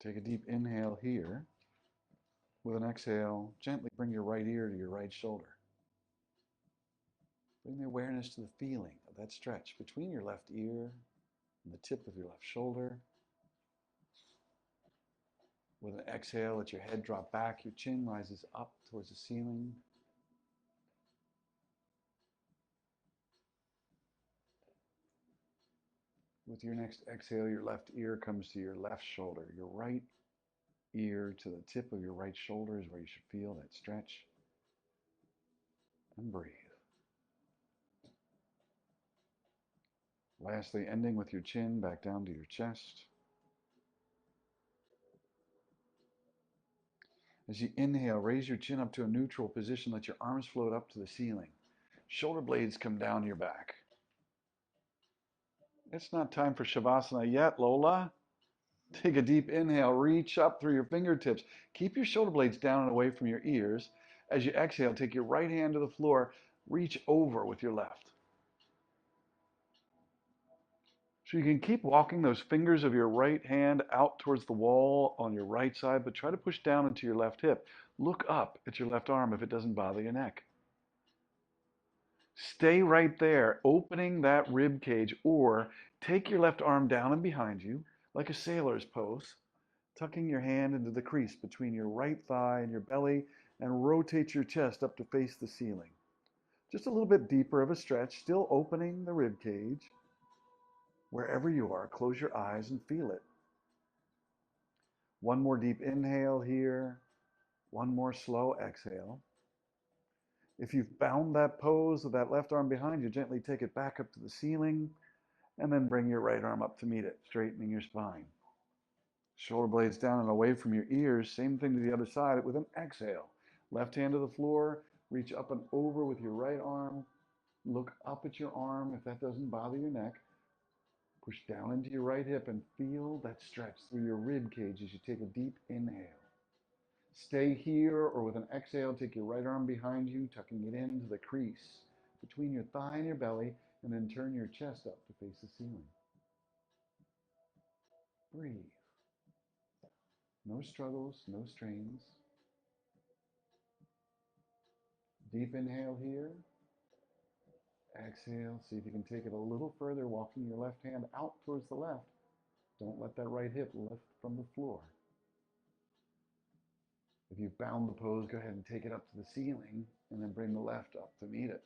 Take a deep inhale here. With an exhale, gently bring your right ear to your right shoulder. Bring the awareness to the feeling of that stretch between your left ear and the tip of your left shoulder. With an exhale, let your head drop back, your chin rises up towards the ceiling. With your next exhale, your left ear comes to your left shoulder. Your right ear to the tip of your right shoulder is where you should feel that stretch. And breathe. Lastly, ending with your chin back down to your chest. As you inhale, raise your chin up to a neutral position. Let your arms float up to the ceiling. Shoulder blades come down your back. It's not time for Shavasana yet, Lola. Take a deep inhale. Reach up through your fingertips. Keep your shoulder blades down and away from your ears. As you exhale, take your right hand to the floor. Reach over with your left. So you can keep walking those fingers of your right hand out towards the wall on your right side, but try to push down into your left hip. Look up at your left arm if it doesn't bother your neck. Stay right there, opening that rib cage, or take your left arm down and behind you, like a sailor's pose, tucking your hand into the crease between your right thigh and your belly, and rotate your chest up to face the ceiling. Just a little bit deeper of a stretch, still opening the rib cage. Wherever you are, close your eyes and feel it. One more deep inhale here. One more slow exhale. If you've bound that pose with that left arm behind you, gently take it back up to the ceiling and then bring your right arm up to meet it, straightening your spine. Shoulder blades down and away from your ears. Same thing to the other side with an exhale. Left hand to the floor. Reach up and over with your right arm. Look up at your arm if that doesn't bother your neck. Push down into your right hip and feel that stretch through your rib cage as you take a deep inhale. Stay here, or with an exhale, take your right arm behind you, tucking it into the crease between your thigh and your belly, and then turn your chest up to face the ceiling. Breathe. No struggles, no strains. Deep inhale here. Exhale. See if you can take it a little further, walking your left hand out towards the left. Don't let that right hip lift from the floor. If you've bound the pose, go ahead and take it up to the ceiling and then bring the left up to meet it.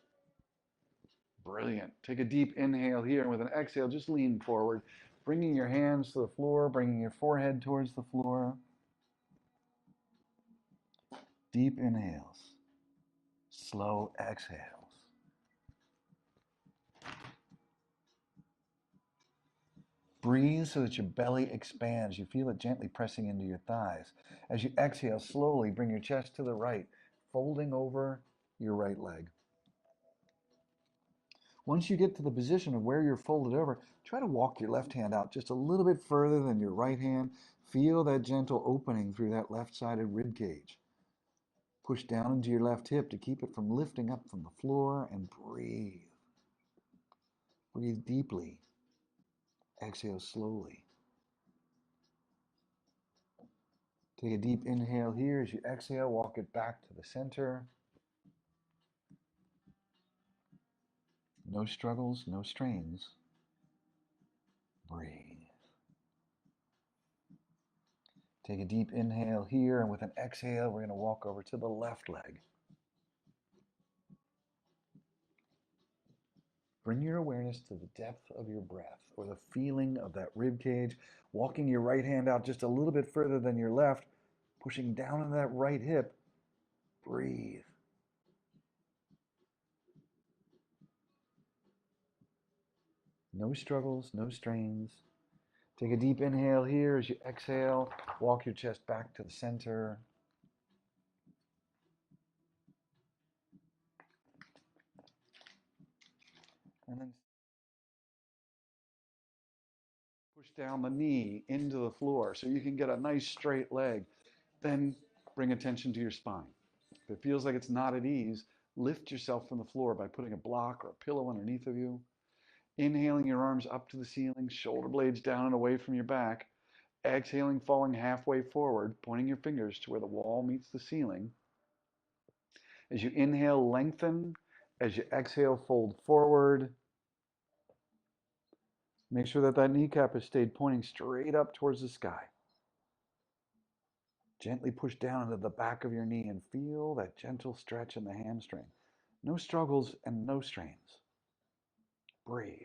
Brilliant. Take a deep inhale here, and with an exhale, just lean forward, bringing your hands to the floor, bringing your forehead towards the floor. Deep inhales. Slow exhales. Breathe so that your belly expands. You feel it gently pressing into your thighs. As you exhale, slowly bring your chest to the right, folding over your right leg. Once you get to the position of where you're folded over, try to walk your left hand out just a little bit further than your right hand. Feel that gentle opening through that left-sided rib cage. Push down into your left hip to keep it from lifting up from the floor, and breathe. Breathe deeply. Exhale slowly. Take a deep inhale here. As you exhale, walk it back to the center. No struggles, no strains. Breathe. Take a deep inhale here, and with an exhale, we're going to walk over to the left leg. Bring your awareness to the depth of your breath, or the feeling of that rib cage, walking your right hand out just a little bit further than your left, pushing down on that right hip. Breathe. No struggles, no strains. Take a deep inhale here. As you exhale, walk your chest back to the center. And then push down the knee into the floor so you can get a nice straight leg. Then bring attention to your spine. If it feels like it's not at ease, lift yourself from the floor by putting a block or a pillow underneath of you. Inhaling your arms up to the ceiling, shoulder blades down and away from your back. Exhaling, falling halfway forward, pointing your fingers to where the wall meets the ceiling. As you inhale, lengthen. As you exhale, fold forward. Make sure that that kneecap has stayed pointing straight up towards the sky. Gently push down into the back of your knee and feel that gentle stretch in the hamstring. No struggles and no strains. Breathe.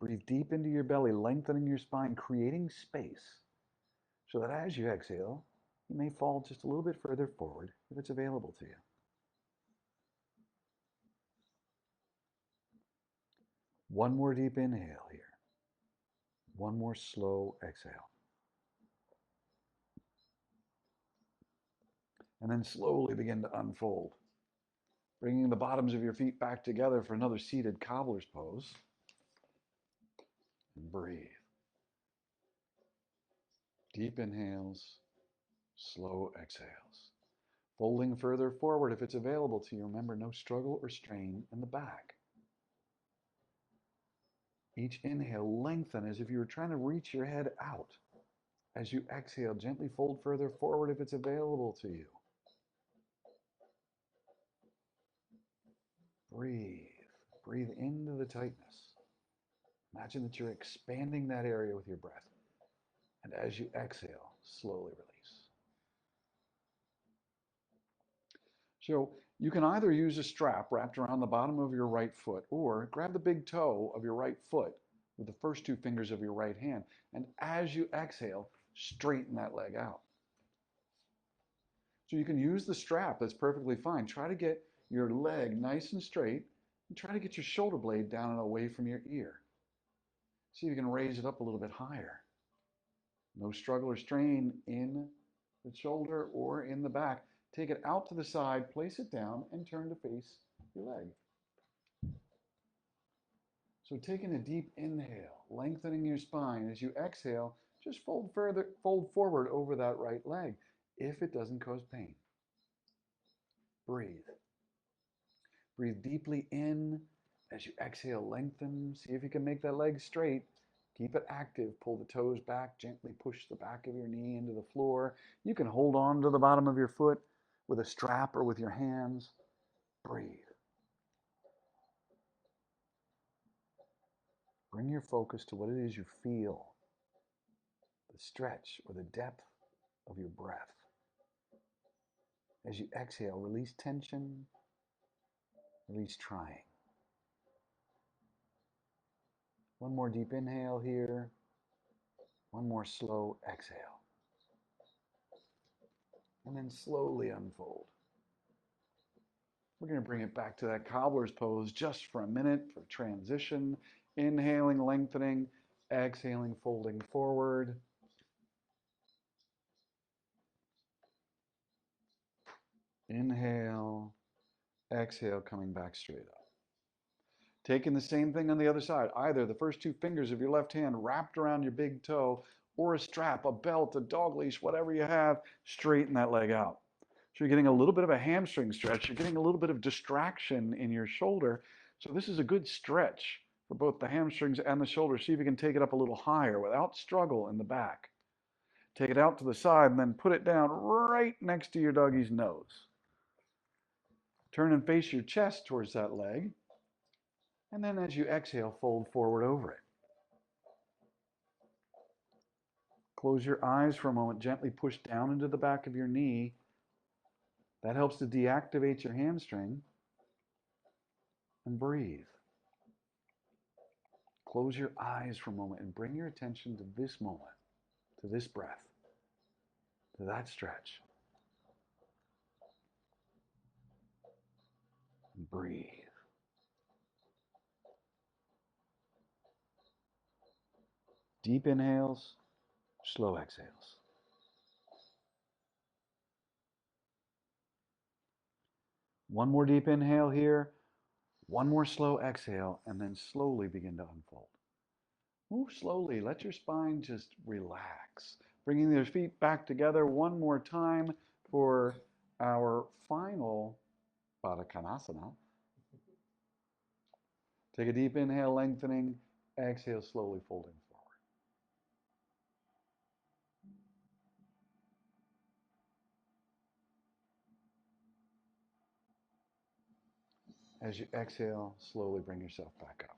Breathe deep into your belly, lengthening your spine, creating space so that as you exhale, you may fall just a little bit further forward if it's available to you. One more deep inhale here. One more slow exhale. And then slowly begin to unfold, bringing the bottoms of your feet back together for another seated cobbler's pose. And breathe. Deep inhales, slow exhales. Folding further forward if it's available to you. Remember, no struggle or strain in the back. Each inhale, lengthen as if you were trying to reach your head out. As you exhale, gently fold further forward if it's available to you. Breathe. Breathe into the tightness. Imagine that you're expanding that area with your breath. And as you exhale, slowly release. So you can either use a strap wrapped around the bottom of your right foot or grab the big toe of your right foot with the first two fingers of your right hand. And as you exhale, straighten that leg out. So you can use the strap, that's perfectly fine. Try to get your leg nice and straight and try to get your shoulder blade down and away from your ear. See if you can raise it up a little bit higher. No struggle or strain in the shoulder or in the back. Take it out to the side, place it down, and turn to face your leg. So taking a deep inhale, lengthening your spine. As you exhale, just fold forward over that right leg if it doesn't cause pain. Breathe. Breathe deeply in. As you exhale, lengthen. See if you can make that leg straight. Keep it active. Pull the toes back. Gently push the back of your knee into the floor. You can hold on to the bottom of your foot with a strap or with your hands. Breathe. Bring your focus to what it is you feel, the stretch or the depth of your breath. As you exhale, release tension, release trying. One more deep inhale here. One more slow exhale. And then slowly unfold. We're going to bring it back to that cobbler's pose just for a minute for transition. Inhaling, lengthening, exhaling, folding forward. Inhale, exhale, coming back straight up. Taking the same thing on the other side. Either the first two fingers of your left hand wrapped around your big toe, or a strap, a belt, a dog leash, whatever you have, straighten that leg out. So you're getting a little bit of a hamstring stretch. You're getting a little bit of distraction in your shoulder. So this is a good stretch for both the hamstrings and the shoulder. See if you can take it up a little higher without struggle in the back. Take it out to the side and then put it down right next to your doggy's nose. Turn and face your chest towards that leg. And then as you exhale, fold forward over it. Close your eyes for a moment. Gently push down into the back of your knee. That helps to deactivate your hamstring. And breathe. Close your eyes for a moment and bring your attention to this moment, to this breath, to that stretch. And breathe. Deep inhales, slow exhales. One more deep inhale here, one more slow exhale, and then slowly begin to unfold. Move slowly, let your spine just relax. Bringing your feet back together one more time for our final Baddha Konasana. Take a deep inhale, lengthening. Exhale, slowly folding forward. As you exhale, slowly bring yourself back up.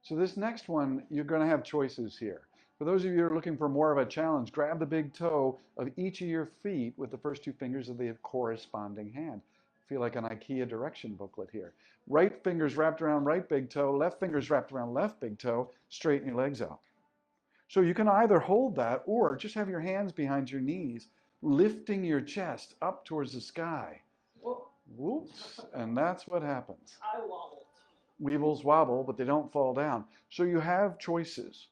So this next one, you're going to have choices here. For those of you who are looking for more of a challenge, grab the big toe of each of your feet with the first two fingers of the corresponding hand. Feel like an IKEA direction booklet here. Right fingers wrapped around right big toe, left fingers wrapped around left big toe, straighten your legs out. So you can either hold that or just have your hands behind your knees, lifting your chest up towards the sky. Whoops, and that's what happens. I wobbled. Weebles wobble, but they don't fall down. So you have choices.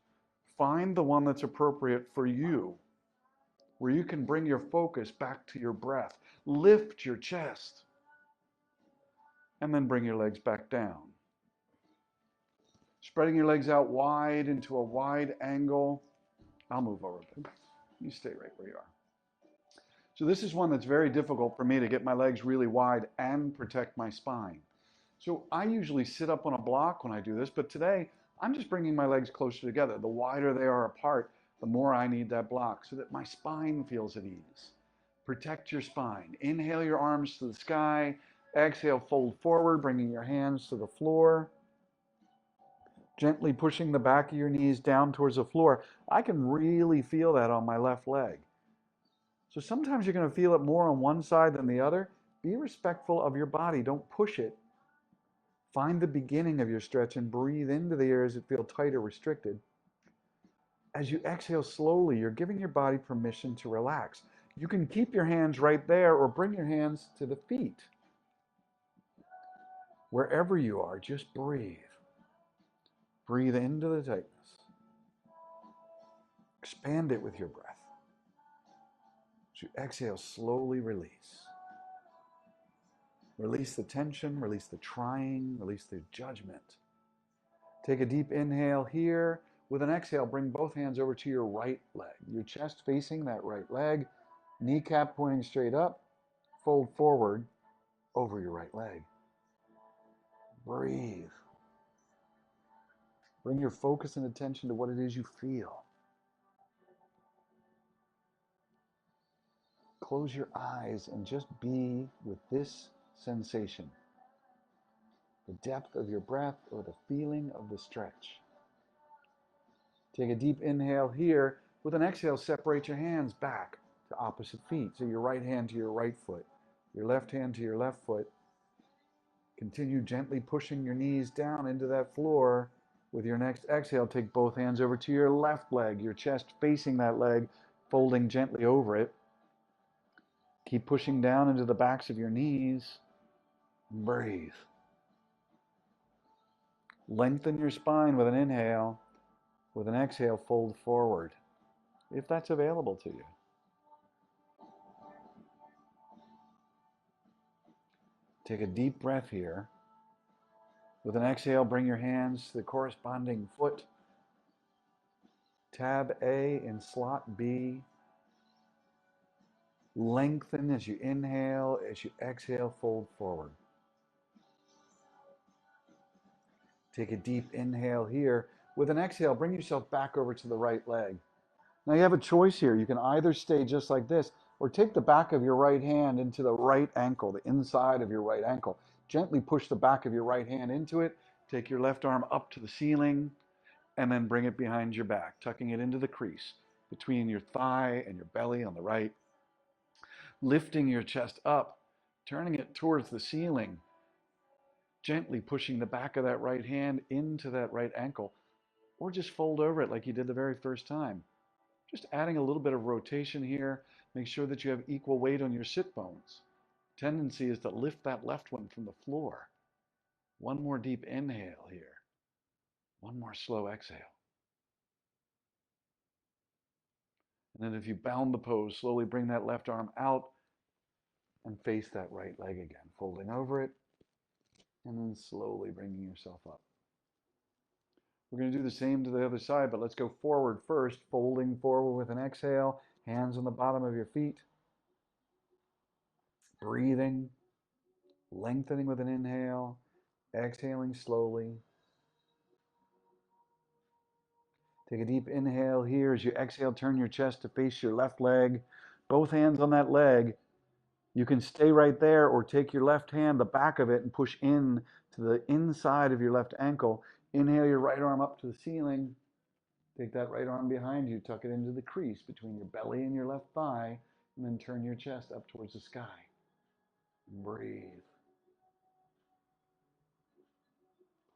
Find the one that's appropriate for you, where you can bring your focus back to your breath. Lift your chest, and then bring your legs back down. Spreading your legs out wide into a wide angle. I'll move over a bit. You stay right where you are. So this is one that's very difficult for me to get my legs really wide and protect my spine. So I usually sit up on a block when I do this, but today I'm just bringing my legs closer together. The wider they are apart, the more I need that block so that my spine feels at ease. Protect your spine. Inhale your arms to the sky. Exhale, fold forward, bringing your hands to the floor. Gently pushing the back of your knees down towards the floor. I can really feel that on my left leg. So sometimes you're going to feel it more on one side than the other. Be respectful of your body. Don't push it. Find the beginning of your stretch and breathe into the areas that feel tight or restricted. As you exhale slowly, you're giving your body permission to relax. You can keep your hands right there or bring your hands to the feet. Wherever you are, just breathe. Breathe into the tightness. Expand it with your breath. As you exhale, slowly release. Release the tension, release the trying, release the judgment. Take a deep inhale here. With an exhale, bring both hands over to your right leg. Your chest facing that right leg, kneecap pointing straight up, fold forward over your right leg. Breathe. Bring your focus and attention to what it is you feel. Close your eyes and just be with this sensation. The depth of your breath or the feeling of the stretch. Take a deep inhale here. With an exhale, separate your hands back to opposite feet. So your right hand to your right foot, your left hand to your left foot. Continue gently pushing your knees down into that floor. With your next exhale, take both hands over to your left leg, your chest facing that leg, folding gently over it. Keep pushing down into the backs of your knees. Breathe. Lengthen your spine with an inhale. With an exhale, fold forward, if that's available to you. Take a deep breath here. With an exhale, bring your hands to the corresponding foot. Tab A in slot B. Lengthen as you inhale. As you exhale, fold forward. Take a deep inhale here. With an exhale, bring yourself back over to the right leg. Now you have a choice here. You can either stay just like this or take the back of your right hand into the right ankle, the inside of your right ankle. Gently push the back of your right hand into it. Take your left arm up to the ceiling and then bring it behind your back, tucking it into the crease between your thigh and your belly on the right. Lifting your chest up, turning it towards the ceiling, gently pushing the back of that right hand into that right ankle, or just fold over it like you did the very first time. Just adding a little bit of rotation here. Make sure that you have equal weight on your sit bones. Tendency is to lift that left one from the floor. One more deep inhale here. One more slow exhale. And then if you bound the pose, slowly bring that left arm out and face that right leg again, folding over it, and then slowly bringing yourself up. We're going to do the same to the other side, but let's go forward first, folding forward with an exhale, hands on the bottom of your feet. Breathing, lengthening with an inhale, exhaling slowly. Take a deep inhale here. As you exhale, turn your chest to face your left leg. Both hands on that leg. You can stay right there or take your left hand, the back of it, and push in to the inside of your left ankle. Inhale your right arm up to the ceiling. Take that right arm behind you, tuck it into the crease between your belly and your left thigh, and then turn your chest up towards the sky. Breathe.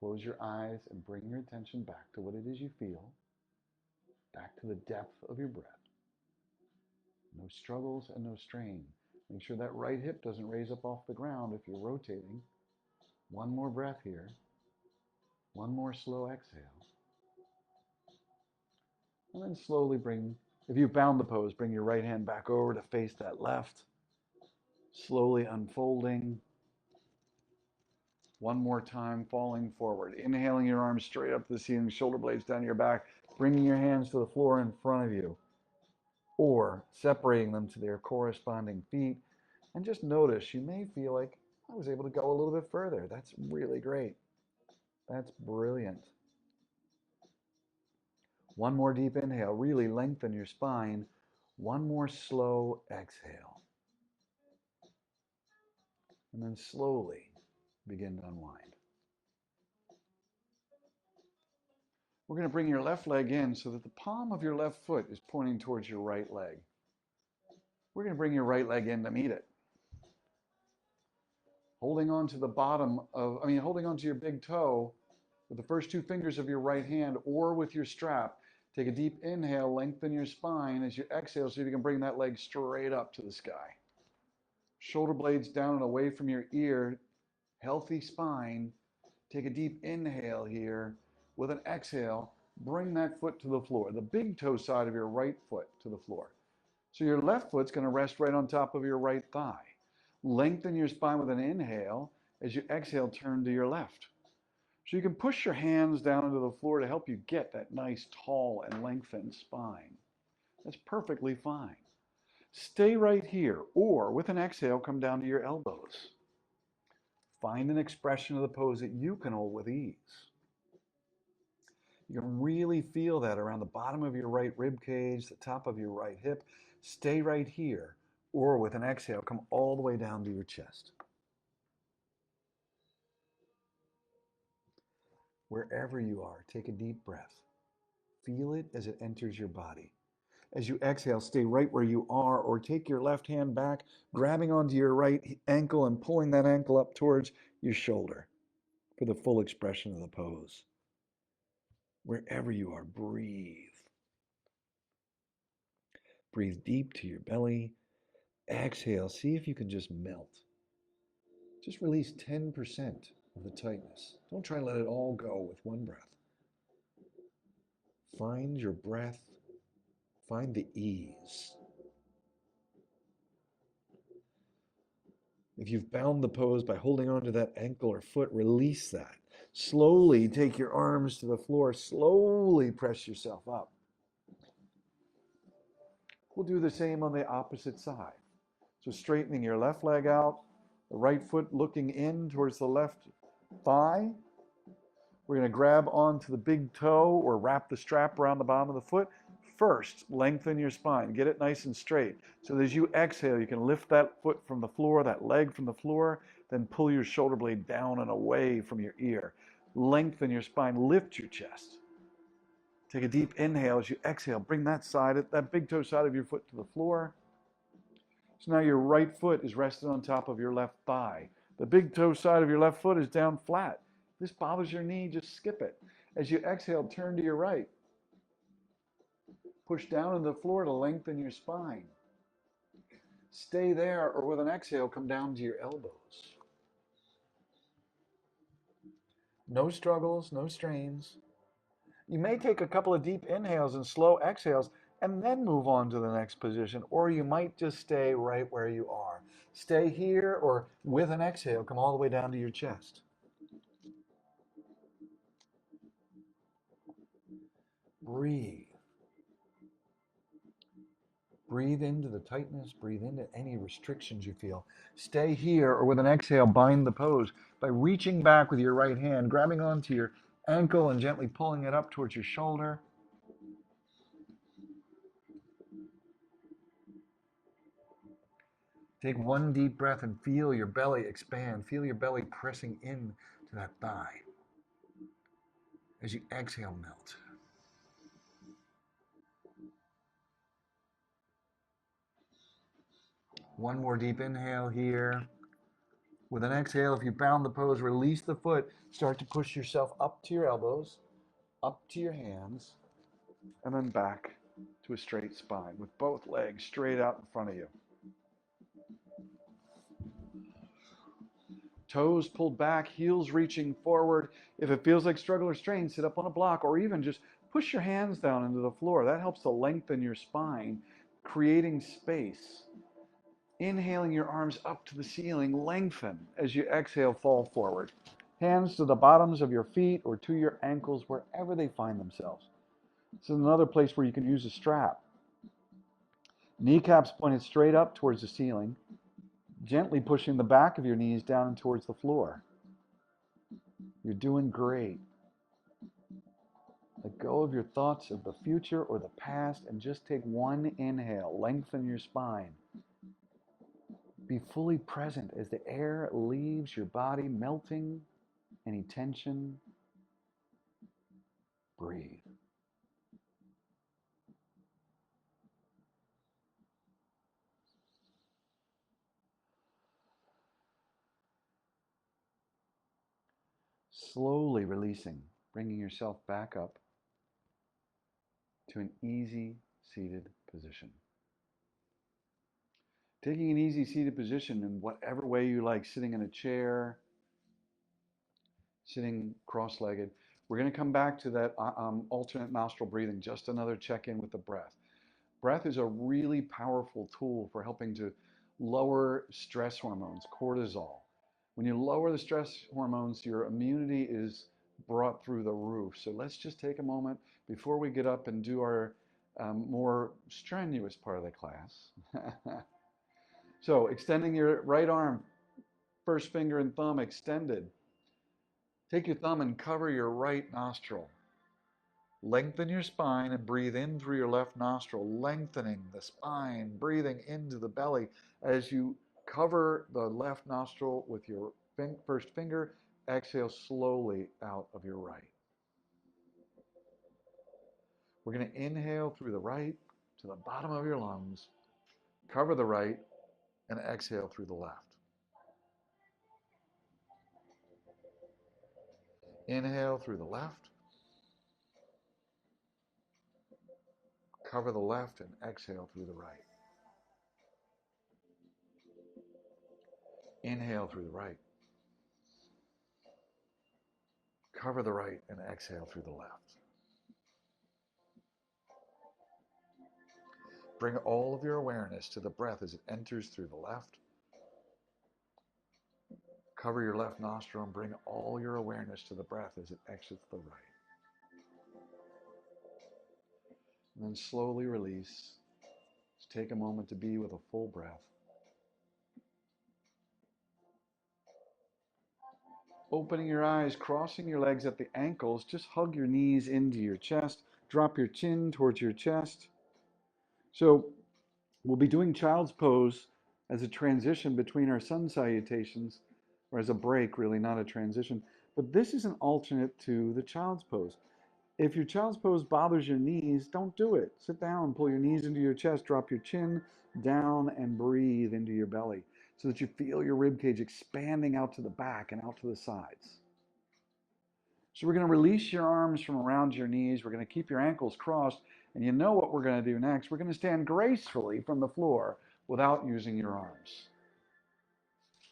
Close your eyes and bring your attention back to what it is you feel, back to the depth of your breath. No struggles and no strain. Make sure that right hip doesn't raise up off the ground if you're rotating. One more breath here. One more slow exhale. And then slowly if you've bound the pose, bring your right hand back over to face that left. Slowly unfolding. One more time, falling forward. Inhaling your arms straight up to the ceiling, shoulder blades down your back, bringing your hands to the floor in front of you, or separating them to their corresponding feet. And just notice, you may feel like, I was able to go a little bit further. That's really great. That's brilliant. One more deep inhale. Really lengthen your spine. One more slow exhale. And then slowly begin to unwind. We're going to bring your left leg in so that the palm of your left foot is pointing towards your right leg. We're going to bring your right leg in to meet it. Holding on to holding on to your big toe with the first two fingers of your right hand or with your strap. Take a deep inhale, lengthen your spine as you exhale, see if you can bring that leg straight up to the sky. Shoulder blades down and away from your ear, healthy spine. Take a deep inhale here. With an exhale, bring that foot to the floor, the big toe side of your right foot to the floor. So your left foot's going to rest right on top of your right thigh. Lengthen your spine with an inhale. As you exhale, turn to your left. So you can push your hands down into the floor to help you get that nice, tall, and lengthened spine. That's perfectly fine. Stay right here, or with an exhale, come down to your elbows. Find an expression of the pose that you can hold with ease. You can really feel that around the bottom of your right rib cage, the top of your right hip. Stay right here, or with an exhale, come all the way down to your chest. Wherever you are, take a deep breath. Feel it as it enters your body. As you exhale, stay right where you are, or take your left hand back, grabbing onto your right ankle and pulling that ankle up towards your shoulder for the full expression of the pose. Wherever you are, breathe. Breathe deep to your belly. Exhale, see if you can just melt. Just release 10% of the tightness. Don't try to let it all go with one breath. Find your breath. Find the ease. If you've bound the pose by holding onto that ankle or foot, release that. Slowly take your arms to the floor. Slowly press yourself up. We'll do the same on the opposite side. So straightening your left leg out, the right foot looking in towards the left thigh. We're going to grab onto the big toe or wrap the strap around the bottom of the foot. First, lengthen your spine. Get it nice and straight. So that as you exhale, you can lift that foot from the floor, that leg from the floor, then pull your shoulder blade down and away from your ear. Lengthen your spine. Lift your chest. Take a deep inhale as you exhale. Bring that big toe side of your foot to the floor. So now your right foot is rested on top of your left thigh. The big toe side of your left foot is down flat. If this bothers your knee, just skip it. As you exhale, turn to your right. Push down into the floor to lengthen your spine. Stay there, or with an exhale, come down to your elbows. No struggles, no strains. You may take a couple of deep inhales and slow exhales and then move on to the next position, or you might just stay right where you are. Stay here, or with an exhale, come all the way down to your chest. Breathe. Breathe into the tightness, breathe into any restrictions you feel. Stay here, or with an exhale, bind the pose by reaching back with your right hand, grabbing onto your ankle and gently pulling it up towards your shoulder. Take one deep breath and feel your belly expand. Feel your belly pressing in to that thigh. As you exhale, melt. One more deep inhale here. With an exhale, if you bound the pose, release the foot. Start to push yourself up to your elbows, up to your hands, and then back to a straight spine with both legs straight out in front of you. Toes pulled back, heels reaching forward. If it feels like struggle or strain, sit up on a block or even just push your hands down into the floor. That helps to lengthen your spine, creating space. Inhaling your arms up to the ceiling, lengthen as you exhale, fall forward. Hands to the bottoms of your feet or to your ankles, wherever they find themselves. This is another place where you can use a strap. Kneecaps pointed straight up towards the ceiling, gently pushing the back of your knees down towards the floor. You're doing great. Let go of your thoughts of the future or the past and just take one inhale. Lengthen your spine. Be fully present as the air leaves your body, melting any tension. Breathe. Slowly releasing, bringing yourself back up to an easy seated position. Taking an easy seated position in whatever way you like, sitting in a chair, sitting cross-legged. We're going to come back to that alternate nostril breathing, just another check-in with the breath. Breath is a really powerful tool for helping to lower stress hormones, cortisol. When you lower the stress hormones, your immunity is brought through the roof. So let's just take a moment before we get up and do our more strenuous part of the class. So extending your right arm, first finger and thumb extended. Take your thumb and cover your right nostril. Lengthen your spine and breathe in through your left nostril, lengthening the spine, breathing into the belly as you cover the left nostril with your first finger. Exhale slowly out of your right. We're going to inhale through the right to the bottom of your lungs, cover the right, and exhale through the left. Inhale through the left, cover the left, and exhale through the right. Inhale through the right, cover the right, and exhale through the left. Bring all of your awareness to the breath as it enters through the left. Cover your left nostril and bring all your awareness to the breath as it exits the right. And then slowly release. Just take a moment to be with a full breath. Opening your eyes, crossing your legs at the ankles, just hug your knees into your chest. Drop your chin towards your chest. So we'll be doing child's pose as a transition between our sun salutations, or as a break, really, not a transition. But this is an alternate to the child's pose. If your child's pose bothers your knees, don't do it. Sit down, pull your knees into your chest, drop your chin down, and breathe into your belly so that you feel your rib cage expanding out to the back and out to the sides. So we're going to release your arms from around your knees. We're going to keep your ankles crossed. And you know what we're going to do next. We're going to stand gracefully from the floor without using your arms.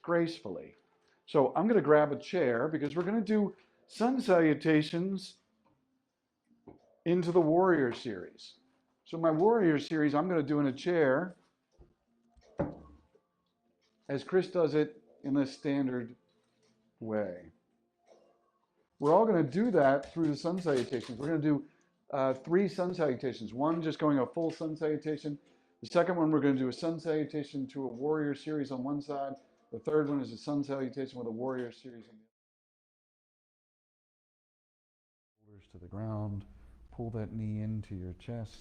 Gracefully. So I'm going to grab a chair because we're going to do sun salutations into the warrior series. So my warrior series, I'm going to do in a chair as Chris does it in the standard way. We're all going to do that through the sun salutations. We're going to do 3 sun salutations. One just going a full sun salutation. The second one, we're going to do a sun salutation to a warrior series on one side. The third one is a sun salutation with a warrior series on the other. Shoulders to the ground. Pull that knee into your chest.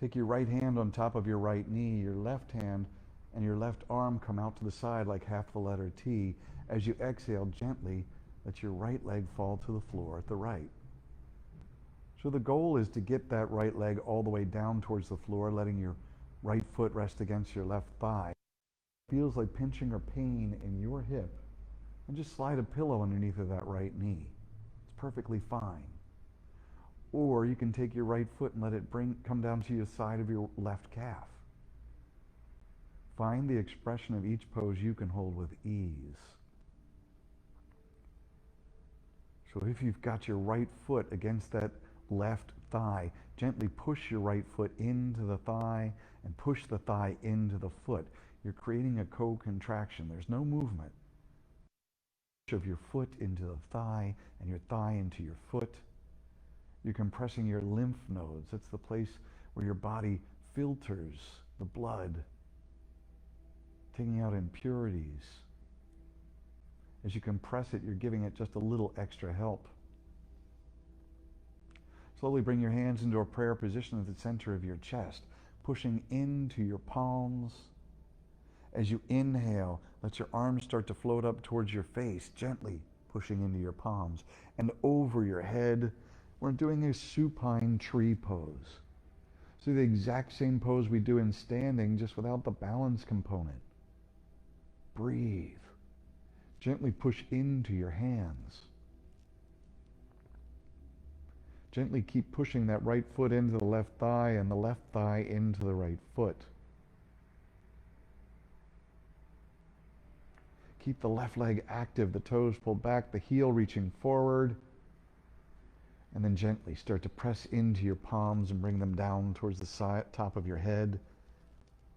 Take your right hand on top of your right knee, your left hand and your left arm come out to the side like half the letter T. As you exhale, gently let your right leg fall to the floor at the right. So the goal is to get that right leg all the way down towards the floor, letting your right foot rest against your left thigh. It feels like pinching or pain in your hip, and just slide a pillow underneath of that right knee. It's perfectly fine. Or you can take your right foot and let it come down to the side of your left calf. Find the expression of each pose you can hold with ease. So if you've got your right foot against that left thigh, gently push your right foot into the thigh and push the thigh into the foot. You're creating a co-contraction. There's no movement. Push of your foot into the thigh and your thigh into your foot. You're compressing your lymph nodes. That's the place where your body filters the blood, taking out impurities. As you compress it, you're giving it just a little extra help. Slowly bring your hands into a prayer position at the center of your chest, pushing into your palms. As you inhale, let your arms start to float up towards your face, gently pushing into your palms and over your head. We're doing a supine tree pose. So the exact same pose we do in standing, just without the balance component. Breathe. Gently push into your hands. Gently keep pushing that right foot into the left thigh and the left thigh into the right foot. Keep the left leg active, the toes pulled back, the heel reaching forward. And then gently start to press into your palms and bring them down towards the top of your head,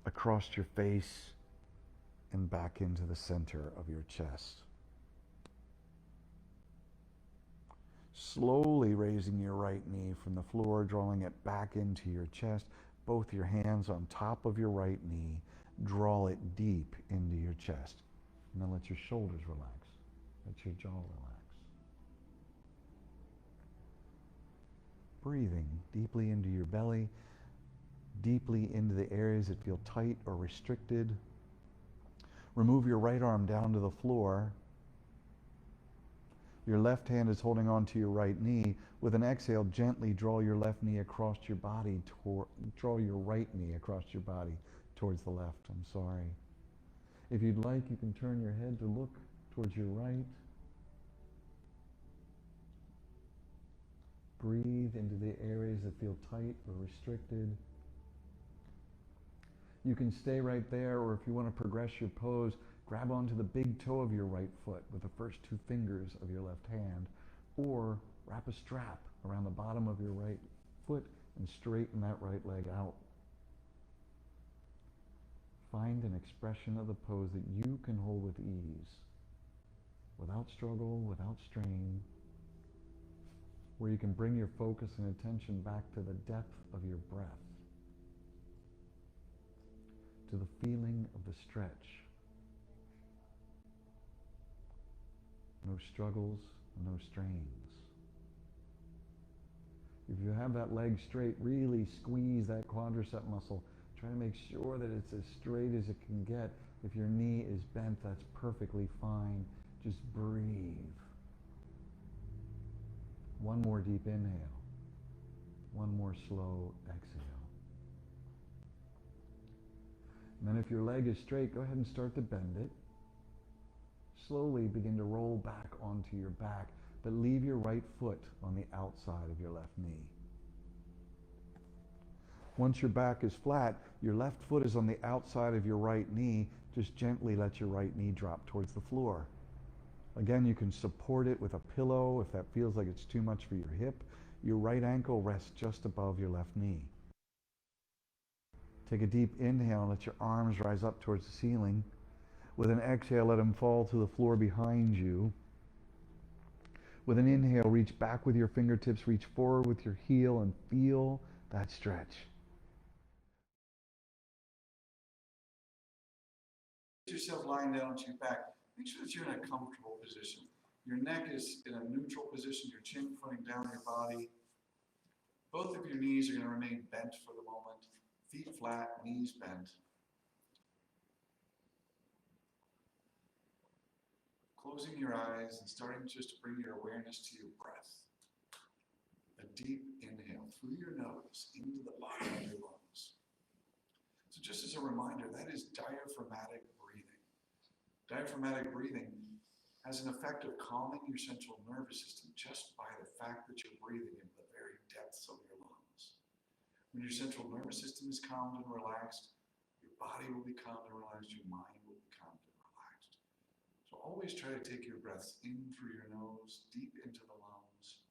across your face, and back into the center of your chest. Slowly raising your right knee from the floor, drawing it back into your chest. Both your hands on top of your right knee. Draw it deep into your chest. And then let your shoulders relax. Let your jaw relax. Breathing deeply into your belly, deeply into the areas that feel tight or restricted. Remove your right arm down to the floor. Your left hand is holding on to your right knee. With an exhale, gently draw your left knee across your body, draw your right knee across your body towards the left. I'm sorry. If you'd like, you can turn your head to look towards your right. Breathe into the areas that feel tight or restricted. You can stay right there, or if you want to progress your pose, grab onto the big toe of your right foot with the first two fingers of your left hand, or wrap a strap around the bottom of your right foot and straighten that right leg out. Find an expression of the pose that you can hold with ease, without struggle, without strain, where you can bring your focus and attention back to the depth of your breath, to the feeling of the stretch. No struggles, no strains. If you have that leg straight, really squeeze that quadricep muscle. Try to make sure that it's as straight as it can get. If your knee is bent, that's perfectly fine. Just breathe. One more deep inhale. One more slow exhale. And then if your leg is straight, go ahead and start to bend it. Slowly begin to roll back onto your back, but leave your right foot on the outside of your left knee. Once your back is flat, your left foot is on the outside of your right knee. Just gently let your right knee drop towards the floor. Again, you can support it with a pillow if that feels like it's too much for your hip. Your right ankle rests just above your left knee. Take a deep inhale and let your arms rise up towards the ceiling. With an exhale, let them fall to the floor behind you. With an inhale, reach back with your fingertips, reach forward with your heel, and feel that stretch. Get yourself lying down onto your back. Make sure that you're in a comfortable position. Your neck is in a neutral position, your chin pointing down your body. Both of your knees are going to remain bent for the moment. Feet flat, knees bent. Closing your eyes and starting just to bring your awareness to your breath. A deep inhale through your nose into the bottom of your lungs. So just as a reminder, that is diaphragmatic breathing. Diaphragmatic breathing has an effect of calming your central nervous system just by the fact that you're breathing into the very depths of your lungs. When your central nervous system is calmed and relaxed, your body will be calmed and relaxed, your mind will be calmed and relaxed. So always try to take your breaths in through your nose, deep into the lungs.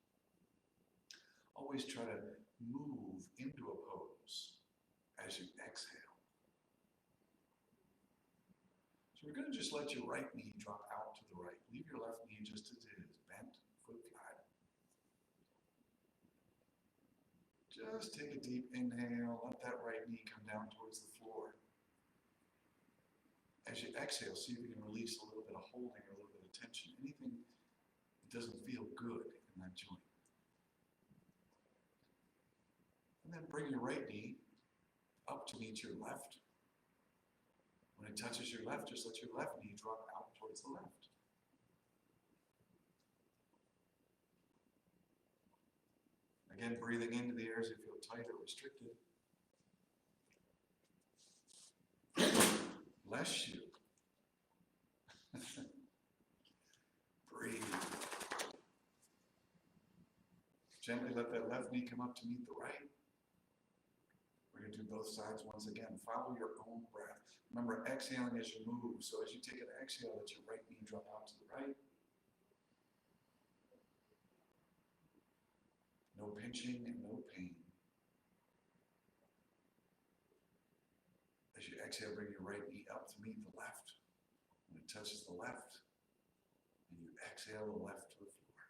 Always try to move into a pose as you exhale. So we're going to just let your right knee drop out to the right. Leave your left knee just as it is, bent, foot flat. Just take a deep inhale, let that right knee come down towards the floor. As you exhale, see if you can release a little bit of holding or a little bit of tension, anything that doesn't feel good in that joint. And then bring your right knee up to meet your left. When it touches your left, just let your left knee drop out towards the left. Again, breathing into the air as you feel tight or restricted. Bless you. Breathe. Gently let that left knee come up to meet the right. We're going to do both sides once again. Follow your own breath. Remember, exhaling as you move. So as you take an exhale, let your right knee drop out to the right. No pinching and no pain. As you exhale, bring your right knee up to meet the left. When it touches the left, and you exhale the left to the floor.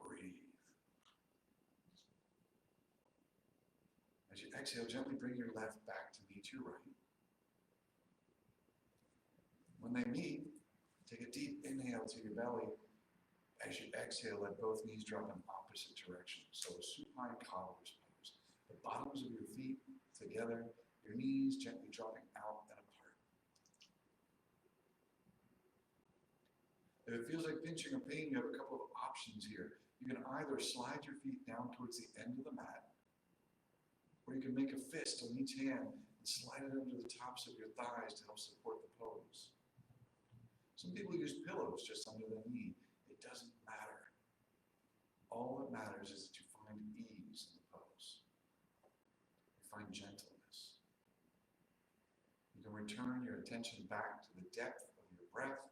Breathe. As you exhale, gently bring your left back to meet your right. When they meet, take a deep inhale to your belly. As you exhale, let both knees drop in opposite directions. So a supine cobbler's pose. The bottoms of your feet together, your knees gently dropping out and apart. If it feels like pinching or pain, you have a couple of options here. You can either slide your feet down towards the end of the mat, or you can make a fist on each hand and slide it under the tops of your thighs to help support the pose. Some people use pillows just under their knee. It doesn't matter. All that matters is that you find ease in the pose. You find gentleness. You can return your attention back to the depth of your breath,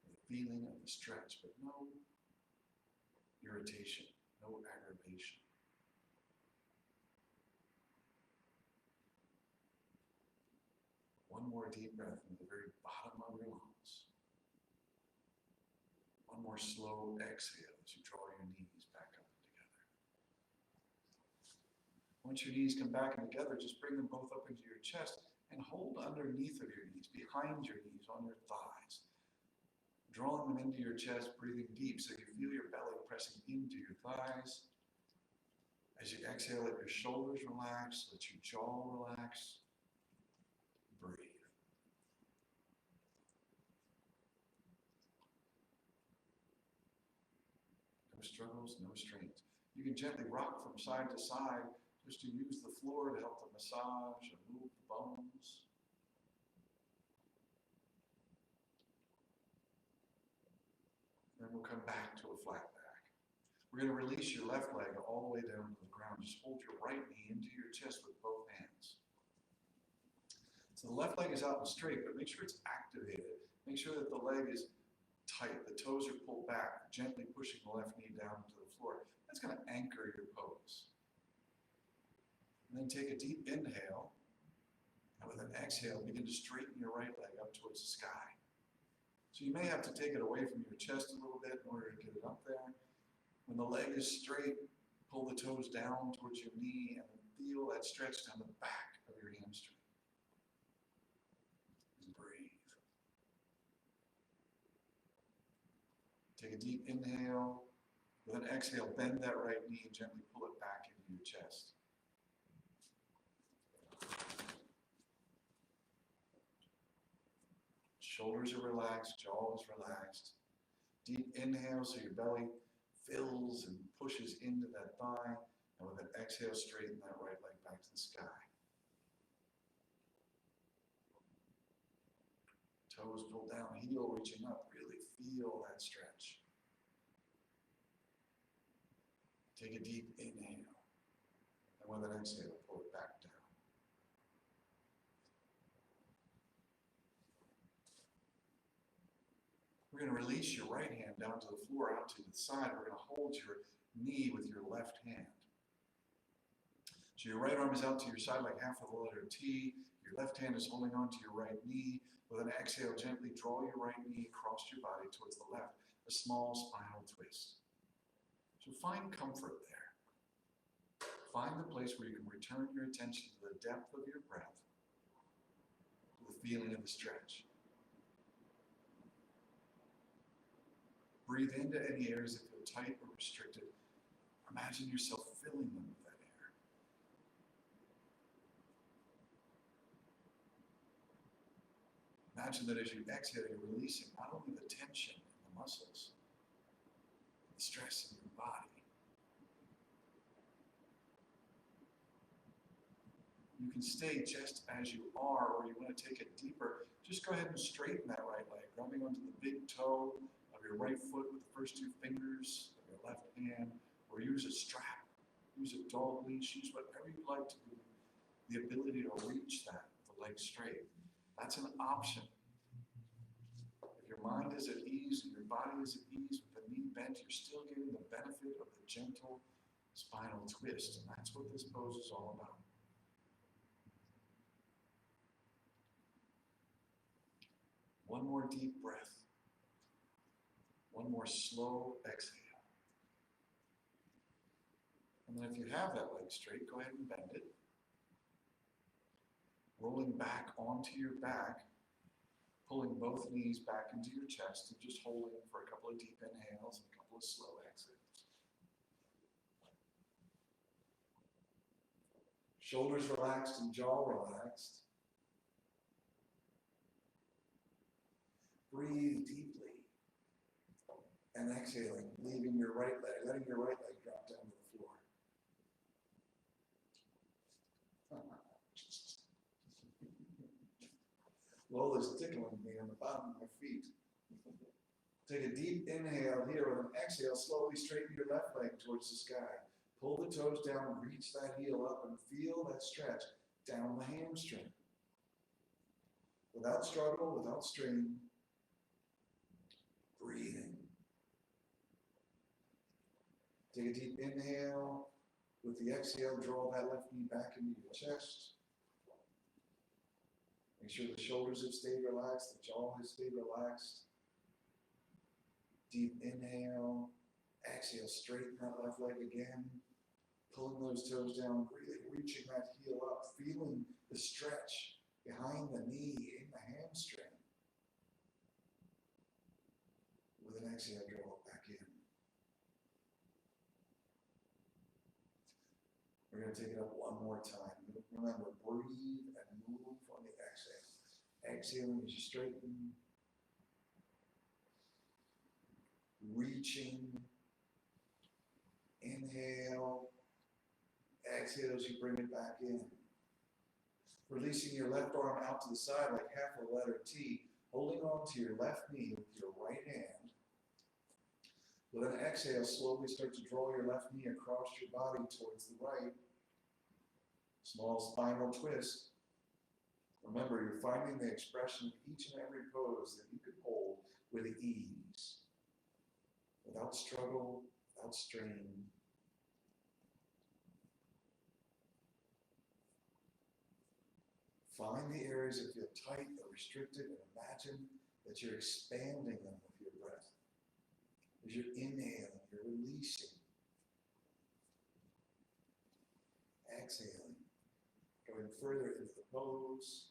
the feeling of the stretch, but no irritation, no aggravation. One more deep breath into the very bottom of your lungs. One more slow exhale as you draw your knees back up and together. Once your knees come back and together, just bring them both up into your chest and hold underneath of your knees, behind your knees, on your thighs. Drawing them into your chest, breathing deep so you feel your belly pressing into your thighs. As you exhale, let your shoulders relax, let your jaw relax. Breathe. No struggles, no strains. You can gently rock from side to side just to use the floor to help to massage and move the bones. Then we'll come back to a flat back. We're going to release your left leg all the way down to the ground. Just hold your right knee into your chest with both hands. So the left leg is out and straight, but make sure it's activated. Make sure that the leg is tight. The toes are pulled back, gently pushing the left knee down to the floor. That's going to anchor your pose. And then take a deep inhale, and with an exhale, begin to straighten your right leg up towards the sky. So you may have to take it away from your chest a little bit in order to get it up there. When the leg is straight, pull the toes down towards your knee and feel that stretch down the back of your hamstring. And breathe. Take a deep inhale. With an exhale, bend that right knee and gently pull it back into your chest. Shoulders are relaxed, jaw is relaxed. Deep inhale so your belly fills and pushes into that thigh. And with an exhale, straighten that right leg back to the sky. Toes pull down, heel reaching up. Really feel that stretch. Take a deep inhale. And with an exhale, pull it back down. We're going to release your right hand down to the floor, out to the side. We're going to hold your knee with your left hand. So your right arm is out to your side like half of the letter T. Your left hand is holding on to your right knee. With an exhale, gently draw your right knee across your body towards the left, a small spinal twist. So find comfort there. Find the place where you can return your attention to the depth of your breath, to the feeling of the stretch. Breathe into any areas that feel tight or restricted. Imagine yourself filling them with that air. Imagine that as you exhale, you're releasing not only the tension in the muscles, the stress in your body. You can stay just as you are, or you want to take it deeper. Just go ahead and straighten that right leg, grabbing onto the big toe of your right foot with the first two fingers of your left hand, or use a strap, use a dog leash, use whatever you like to do. The ability to reach that with the leg straight. That's an option. If your mind is at ease and your body is at ease with the knee bent, you're still getting the benefit of the gentle spinal twist, and that's what this pose is all about. One more deep breath. One more slow exhale. And then if you have that leg straight, go ahead and bend it. Rolling back onto your back, pulling both knees back into your chest and just holding for a couple of deep inhales and a couple of slow exhales. Shoulders relaxed and jaw relaxed. Breathe deeply. And exhaling, leaving your right leg, letting your right leg drop down to the floor. Lola's tickling me on the bottom of my feet. Take a deep inhale here. With an exhale, slowly straighten your left leg towards the sky. Pull the toes down, reach that heel up, and feel that stretch down the hamstring. Without struggle, without strain, breathing. Take a deep inhale. With the exhale, draw that left knee back into your chest. Make sure the shoulders have stayed relaxed, the jaw has stayed relaxed. Deep inhale. Exhale, straighten that left leg again. Pulling those toes down, really reaching that heel up, feeling the stretch behind the knee, in the hamstring. With an exhale, draw it back in. We're going to take it up one more time. Remember, breathe and move on the exhale. Exhaling as you straighten. Reaching. Inhale. Exhale as you bring it back in. Releasing your left arm out to the side like half a letter T. Holding on to your left knee with your right hand. With an exhale, slowly start to draw your left knee across your body towards the right. Small spinal twist. Remember, you're finding the expression of each and every pose that you can hold with ease, without struggle, without strain. Find the areas that feel tight or restricted and imagine that you're expanding them with your breath. As you're inhaling, you're releasing. Exhaling. Going further into the pose.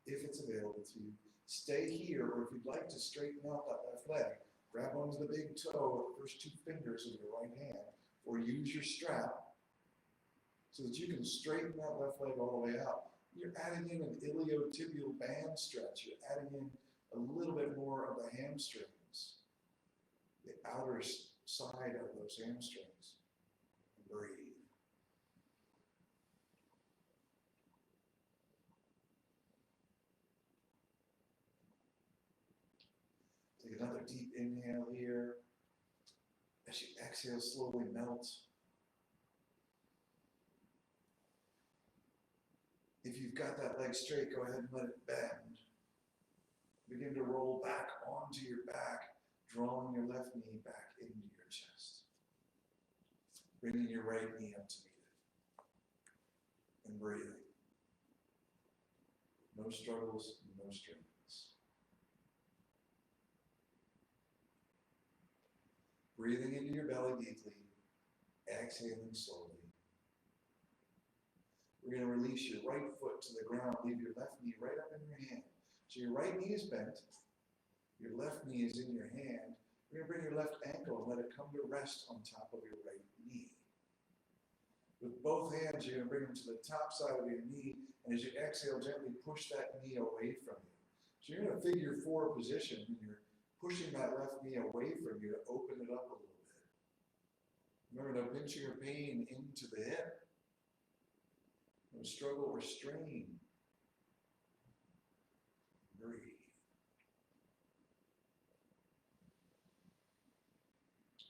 If it's available to you, stay here, or if you'd like to straighten out that left leg, Grab onto the big toe, the first two fingers of your right hand, or use your strap so that you can straighten that left leg all the way out. You're adding in an iliotibial band stretch. You're adding in a little bit more of the hamstrings, the outer side of those hamstrings. Breathe. Take another deep inhale here. As you exhale, slowly melt. If you've got that leg straight, go ahead and let it bend. Begin to roll back onto your back, drawing your left knee back into your chest. Bringing your right knee up to meet it. And breathing. No struggles, no strains. Breathing into your belly deeply, exhaling slowly. We're going to release your right foot to the ground, leave your left knee right up in your hand. So your right knee is bent, your left knee is in your hand. We're going to bring your left ankle and let it come to rest on top of your right knee. With both hands, you're going to bring them to the top side of your knee, and as you exhale, gently push that knee away from you. So you're in a figure four position, and you're pushing that left knee away from you to open it up a little bit. Remember, no pinching or pain into the hip. No struggle or strain. Breathe.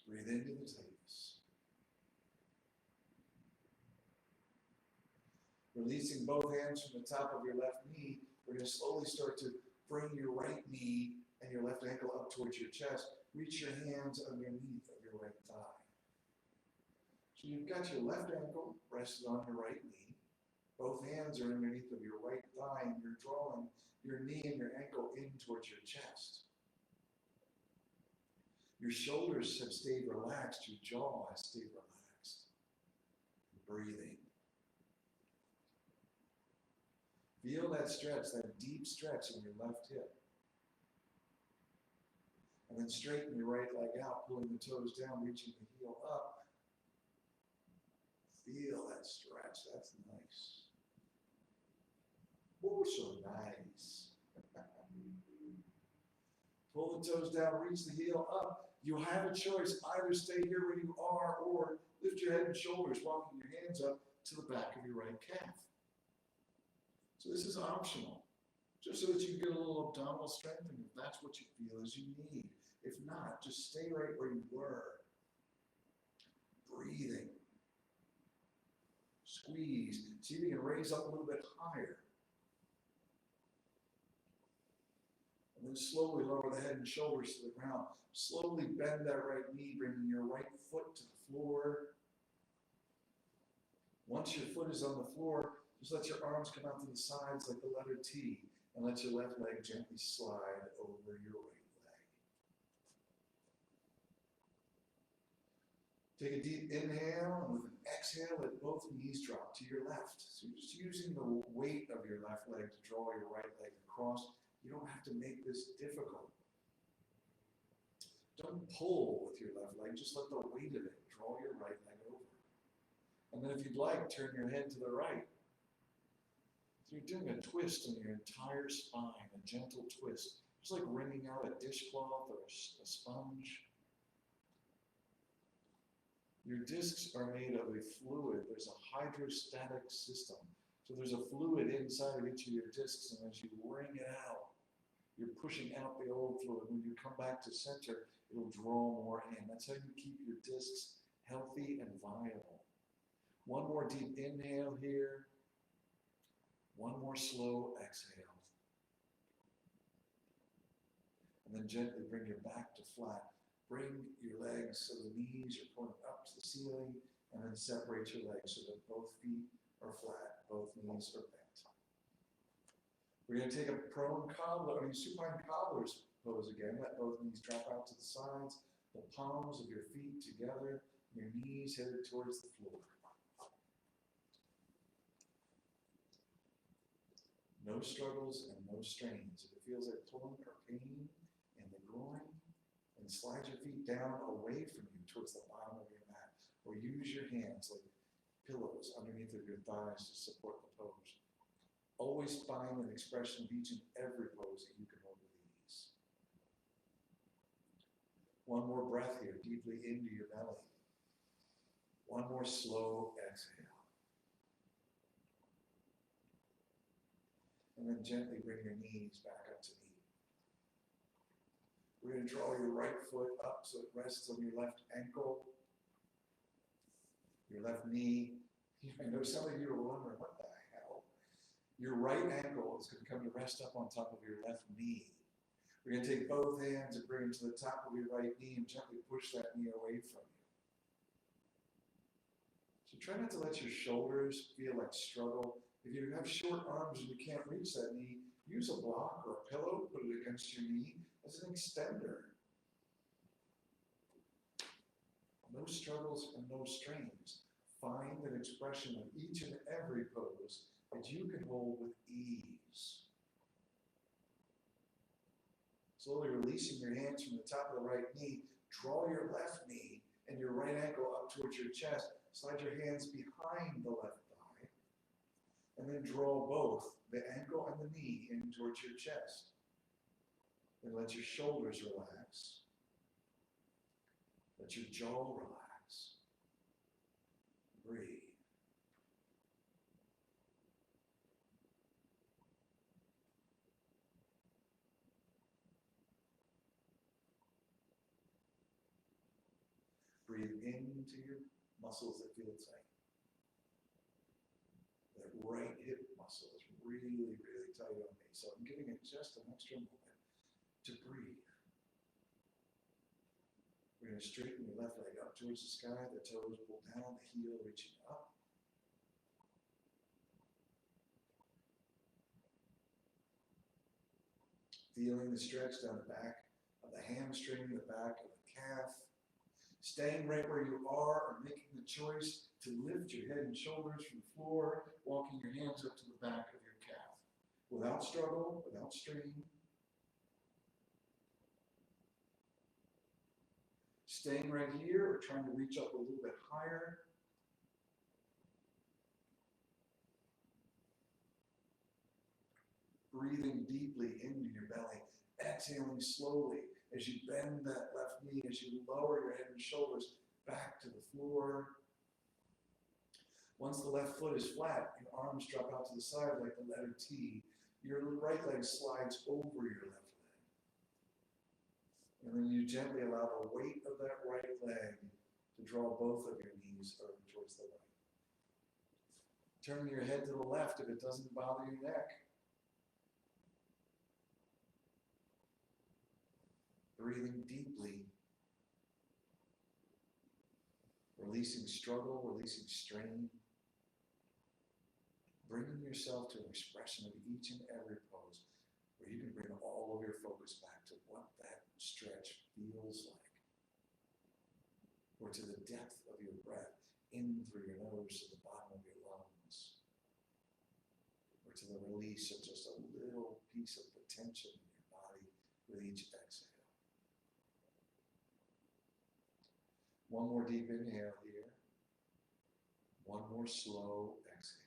Breathe into the tightness. Releasing both hands from the top of your left knee, we're going to slowly start to bring your right knee and your left ankle up towards your chest. Reach your hands underneath of your right thigh. So you've got your left ankle rested on your right knee. Both hands are underneath of your right thigh, and you're drawing your knee and your ankle in towards your chest. Your shoulders have stayed relaxed. Your jaw has stayed relaxed. Breathing. Feel that stretch, that deep stretch in your left hip. And then straighten your right leg out, pulling the toes down, reaching the heel up. Feel that stretch. That's nice. Oh, so nice. Pull the toes down, reach the heel up. You have a choice. Either stay here where you are or lift your head and shoulders, walking your hands up to the back of your right calf. So this is optional, just so that you get a little abdominal strengthening if that's what you feel as you need. If not, just stay right where you were. Breathing. Squeeze. See if you can raise up a little bit higher. And then slowly lower the head and shoulders to the ground. Slowly bend that right knee, bringing your right foot to the floor. Once your foot is on the floor, just let your arms come out to the sides like the letter T, and let your left leg gently slide over your right leg. Take a deep inhale, and with an exhale, let both knees drop to your left. So you're just using the weight of your left leg to draw your right leg across. You don't have to make this difficult. Don't pull with your left leg, just let the weight of it draw your right leg over. And then if you'd like, turn your head to the right. So you're doing a twist in your entire spine, a gentle twist. Just like wringing out a dishcloth or a sponge. Your discs are made of a fluid. There's a hydrostatic system. So there's a fluid inside of each of your discs, and as you wring it out, you're pushing out the old fluid. When you come back to center, it'll draw more in. That's how you keep your discs healthy and viable. One more deep inhale here. One more slow exhale. And then gently bring your back to flat. Bring your legs so the knees are pointing up to the ceiling, and then separate your legs so that both feet are flat, both knees are bent. We're going to take a supine cobbler's pose again. Let both knees drop out to the sides, the palms of your feet together, your knees headed towards the floor. No struggles and no strains. If it feels like pulling or pain in the groin And slide your feet down away from you towards the bottom of your mat. Or use your hands like pillows underneath of your thighs to support the pose. Always find an expression of each and every pose that you can hold with ease. One more breath here, deeply into your belly. One more slow exhale. And then gently bring your knees back up to meet. We're going to draw your right foot up so it rests on your left ankle, your left knee. I know some of you are wondering, what the hell? Your right ankle is going to come to rest up on top of your left knee. We're going to take both hands and bring them to the top of your right knee and gently push that knee away from you. So try not to let your shoulders feel like struggle. If you have short arms and you can't reach that knee, use a block or a pillow, put it against your knee as an extender. No struggles and no strains. Find an expression of each and every pose that you can hold with ease. Slowly releasing your hands from the top of the right knee, draw your left knee and your right ankle up towards your chest. Slide your hands behind the left thigh, and then draw both the ankle and the knee in towards your chest. Then let your shoulders relax. Let your jaw relax. Breathe. Breathe into your muscles that feel tight. That right hip muscle is really, really tight on me. So I'm giving it just an extra moment to breathe. We're going to straighten your left leg up towards the sky, the toes pull down, the heel reaching up. Feeling the stretch down the back of the hamstring, the back of the calf. Staying right where you are or making the choice to lift your head and shoulders from the floor, walking your hands up to the back of your calf. Without struggle, without strain. Staying right here or trying to reach up a little bit higher. Breathing deeply into your belly. Exhaling slowly as you bend that left knee, as you lower your head and shoulders back to the floor. Once the left foot is flat, your arms drop out to the side like the letter T. Your right leg slides over your left leg. And then you gently allow the weight of that right leg to draw both of your knees over towards the right. Turn your head to the left if it doesn't bother your neck. Breathing deeply, releasing struggle, releasing strain, bringing yourself to an expression of each and every pose where you can bring all of your focus back to what that stretch feels like, or to the depth of your breath in through your nose to the bottom of your lungs, or to the release of just a little piece of the tension in your body with each exhale. One more deep inhale here. One more slow exhale.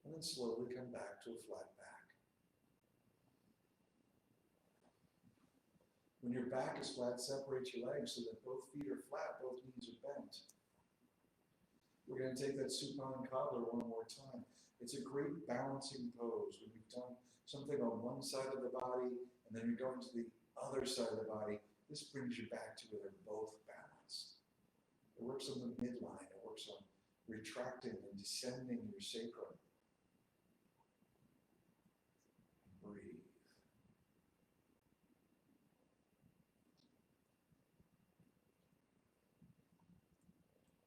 And then slowly come back to a flat back. When your back is flat, separate your legs so that both feet are flat, both knees are bent. We're going to take that supine cobbler one more time. It's a great balancing pose when you've done something on one side of the body and then you're going to the other side of the body. This brings you back to where they're both balanced. It works on the midline. It works on retracting and descending your sacrum. Breathe.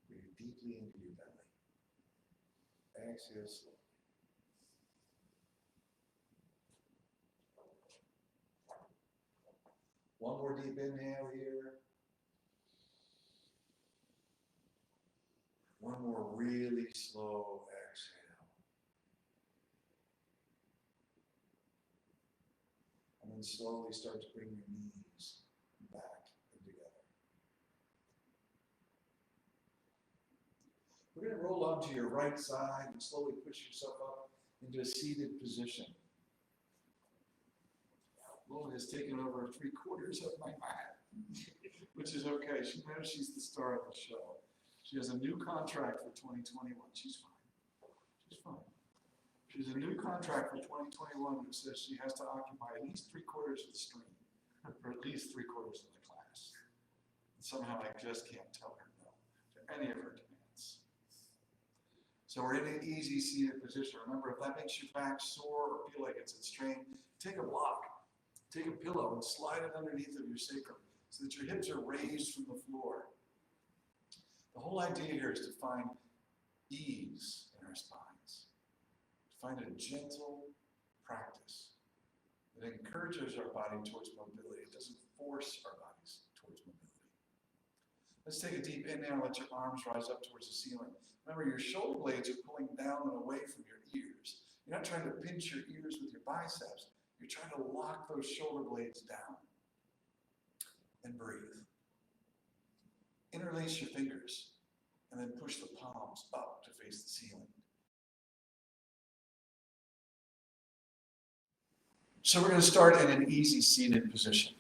Breathe deeply into your belly. Exhale slowly. One more deep inhale here. One more really slow exhale. And then then slowly start to bring your knees back and together. We're going to roll onto your right side and slowly push yourself up into a seated position. Lola has taken over 3/4 of my mat, which is okay. She knows she's the star of the show. She has a new contract for 2021. She's fine. She's fine. She has a new contract for 2021 that says she has to occupy at least 3/4 of the screen, or at least 3/4 of the class. And somehow I just can't tell her no to any of her demands. So we're in an easy seated position. Remember, if that makes your back sore or feel like it's at strain, take a block. Take a pillow and slide it underneath of your sacrum so that your hips are raised from the floor. The whole idea here is to find ease in our spines, to find a gentle practice that encourages our body towards mobility. It doesn't force our bodies towards mobility. Let's take a deep inhale, let your arms rise up towards the ceiling. Remember, your shoulder blades are pulling down and away from your ears. You're not trying to pinch your ears with your biceps. You're trying to lock those shoulder blades down. And breathe. Interlace your fingers and then push the palms up to face the ceiling. So we're going to start in an easy seated position.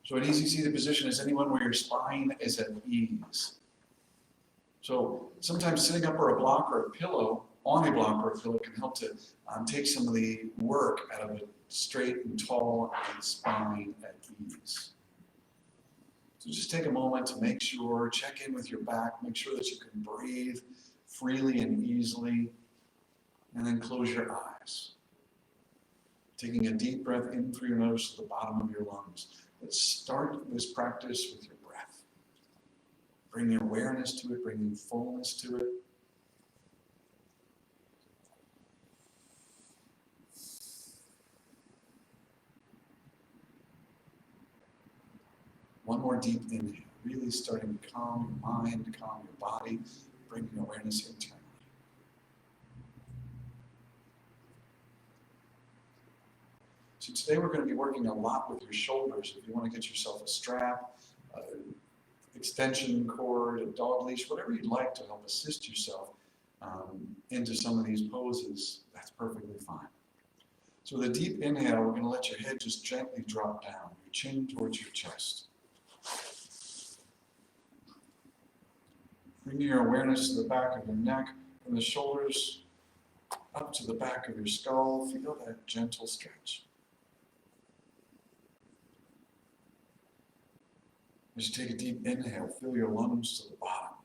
So an easy seated position is anyone where your spine is at ease. So sometimes sitting up or a block or a pillow, on a block or a pillow, can help to take some of the work out of a straight and tall and spine at ease. So just take a moment to make sure, check in with your back, make sure that you can breathe freely and easily, and then close your eyes. Taking a deep breath in through your nose to the bottom of your lungs. Let's start this practice with your breath. Bringing awareness to it, bringing fullness to it. One more deep inhale, really starting to calm your mind, calm your body, bringing awareness internally. So today we're going to be working a lot with your shoulders. If you want to get yourself a strap, extension cord, a dog leash, whatever you'd like to help assist yourself into some of these poses, that's perfectly fine. So with a deep inhale, we're going to let your head just gently drop down, your chin towards your chest. Bringing your awareness to the back of your neck, from the shoulders up to the back of your skull. Feel that gentle stretch. As you take a deep inhale, feel your lungs to the bottom.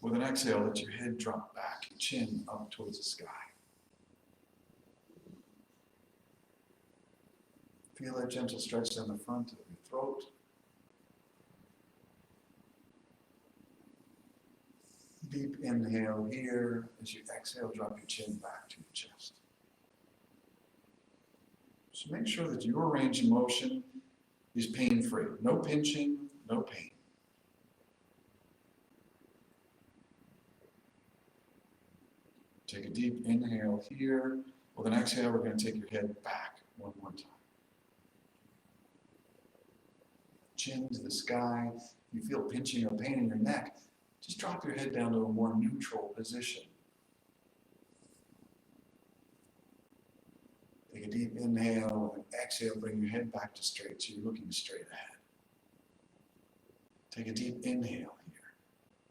With an exhale, let your head drop back, your chin up towards the sky. Feel that gentle stretch down the front of your throat. Deep inhale here. As you exhale, drop your chin back to your chest. So make sure that your range of motion is pain-free. No pinching, no pain. Take a deep inhale here. With an exhale, we're going to take your head back one more time. Chin to the sky. If you feel pinching or pain in your neck, just drop your head down to a more neutral position. Take a deep inhale and exhale, bring your head back to straight so you're looking straight ahead. Take a deep inhale here.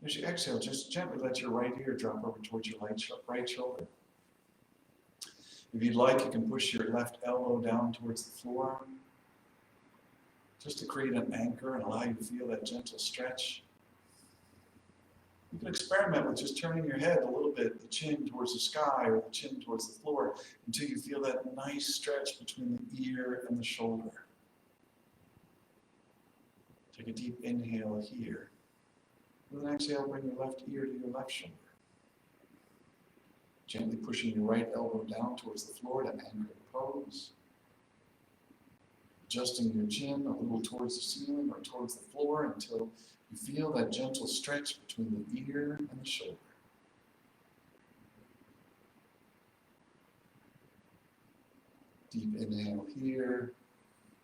As you exhale, just gently let your right ear drop over towards your right shoulder. If you'd like, you can push your left elbow down towards the floor just to create an anchor and allow you to feel that gentle stretch. You can experiment with just turning your head a little bit, the chin towards the sky or the chin towards the floor, until you feel that nice stretch between the ear and the shoulder. Take a deep inhale here. With an exhale, bring your left ear to your left shoulder. Gently pushing your right elbow down towards the floor to anchor the pose. Adjusting your chin a little towards the ceiling or towards the floor until you feel that gentle stretch between the ear and the shoulder. Deep inhale here.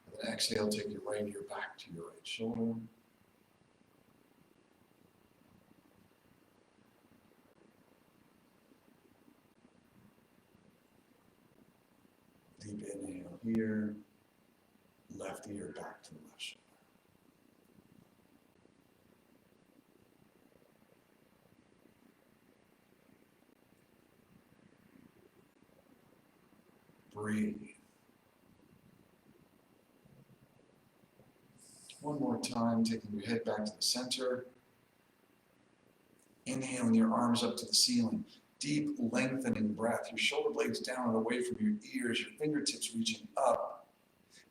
With an exhale, take your right ear back to your right shoulder. Deep inhale here. Left ear back to the left shoulder. Breathe. One more time, taking your head back to the center. Inhaling your arms up to the ceiling. Deep, lengthening breath. Your shoulder blades down and away from your ears, your fingertips reaching up.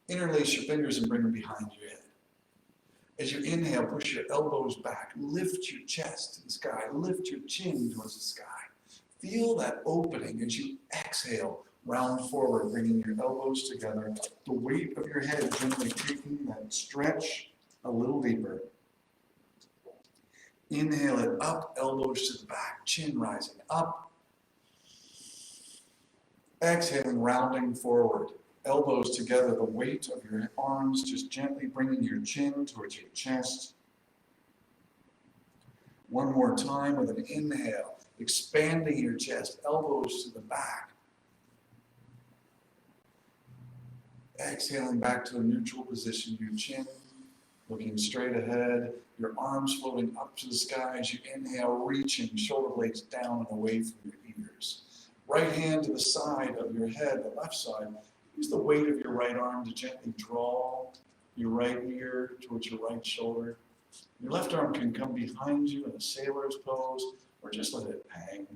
Interlace your fingers and bring them behind your head. As you inhale, push your elbows back. Lift your chest to the sky. Lift your chin towards the sky. Feel that opening as you exhale. Round forward, bringing your elbows together. The weight of your head gently taking that stretch a little deeper. Inhale it up, elbows to the back, chin rising up. Exhaling, rounding forward. Elbows together, the weight of your arms just gently bringing your chin towards your chest. One more time with an inhale, expanding your chest, elbows to the back. Exhaling back to a neutral position, your chin looking straight ahead, your arms floating up to the sky as you inhale, reaching shoulder blades down and away from your ears. Right hand to the side of your head, the left side. Use the weight of your right arm to gently draw your right ear towards your right shoulder. Your left arm can come behind you in a sailor's pose, or just let it hang.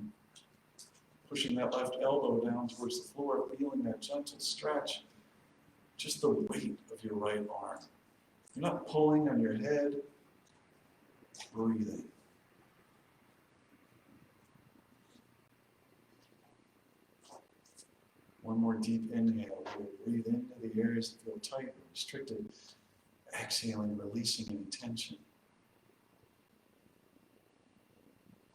Pushing that left elbow down towards the floor, feeling that gentle stretch. Just the weight of your right arm. You're not pulling on your head. Breathing. One more deep inhale. Breathe into the areas that feel tight or restricted. Exhaling, releasing any tension.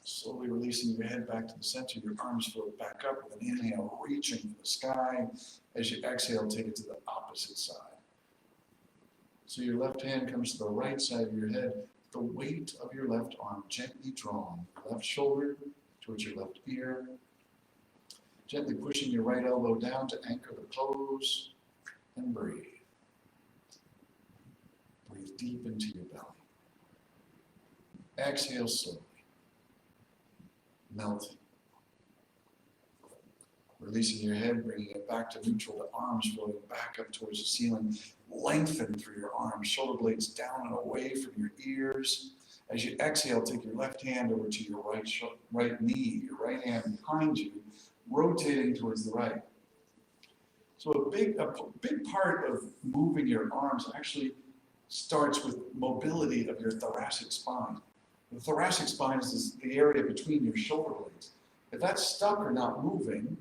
Slowly releasing your head back to the center. Your arms float back up with an inhale, reaching for the sky. As you exhale, take it to the opposite side. So your left hand comes to the right side of your head. The weight of your left arm gently drawn. Left shoulder towards your left ear. Gently pushing your right elbow down to anchor the pose. And breathe. Breathe deep into your belly. Exhale slowly. Melting. Releasing your head, bringing it back to neutral, the arms floating back up towards the ceiling. Lengthen through your arms, shoulder blades down and away from your ears. As you exhale, take your left hand over to your right knee, your right hand behind you, rotating towards the right. So a big part of moving your arms actually starts with mobility of your thoracic spine. The thoracic spine is the area between your shoulder blades. If that's stuck or not moving,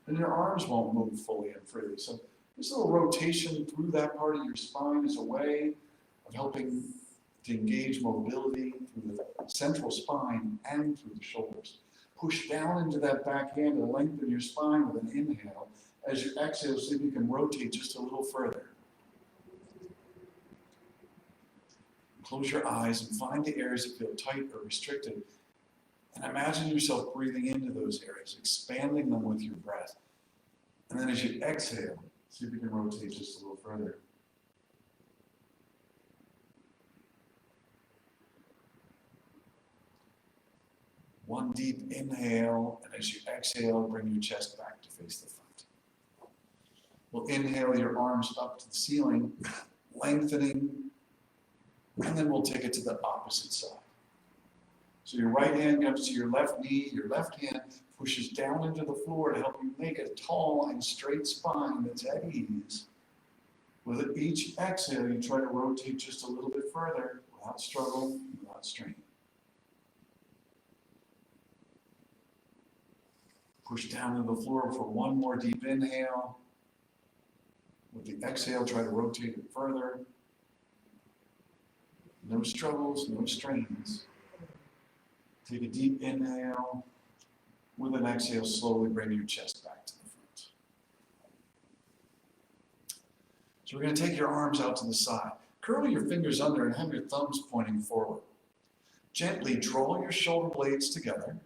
then your arms won't move fully and freely. So this little rotation through that part of your spine is a way of helping to engage mobility through the central spine and through the shoulders. Push down into that back hand and lengthen your spine with an inhale. As you exhale, see if you can rotate just a little further. Close your eyes and find the areas that feel tight or restricted. And imagine yourself breathing into those areas, expanding them with your breath. And then as you exhale, see if you can rotate just a little further. One deep inhale, and as you exhale, bring your chest back to face the front. We'll inhale your arms up to the ceiling, lengthening, and then we'll take it to the opposite side. So your right hand comes to your left knee, your left hand pushes down into the floor to help you make a tall and straight spine that's at ease. With each exhale, you try to rotate just a little bit further without struggle, without strain. Push down to the floor for one more deep inhale. With the exhale, try to rotate it further. No struggles, no strains. Take a deep inhale. With an exhale, slowly bring your chest back to the front. So we're going to take your arms out to the side. Curl your fingers under and have your thumbs pointing forward. Gently draw your shoulder blades together.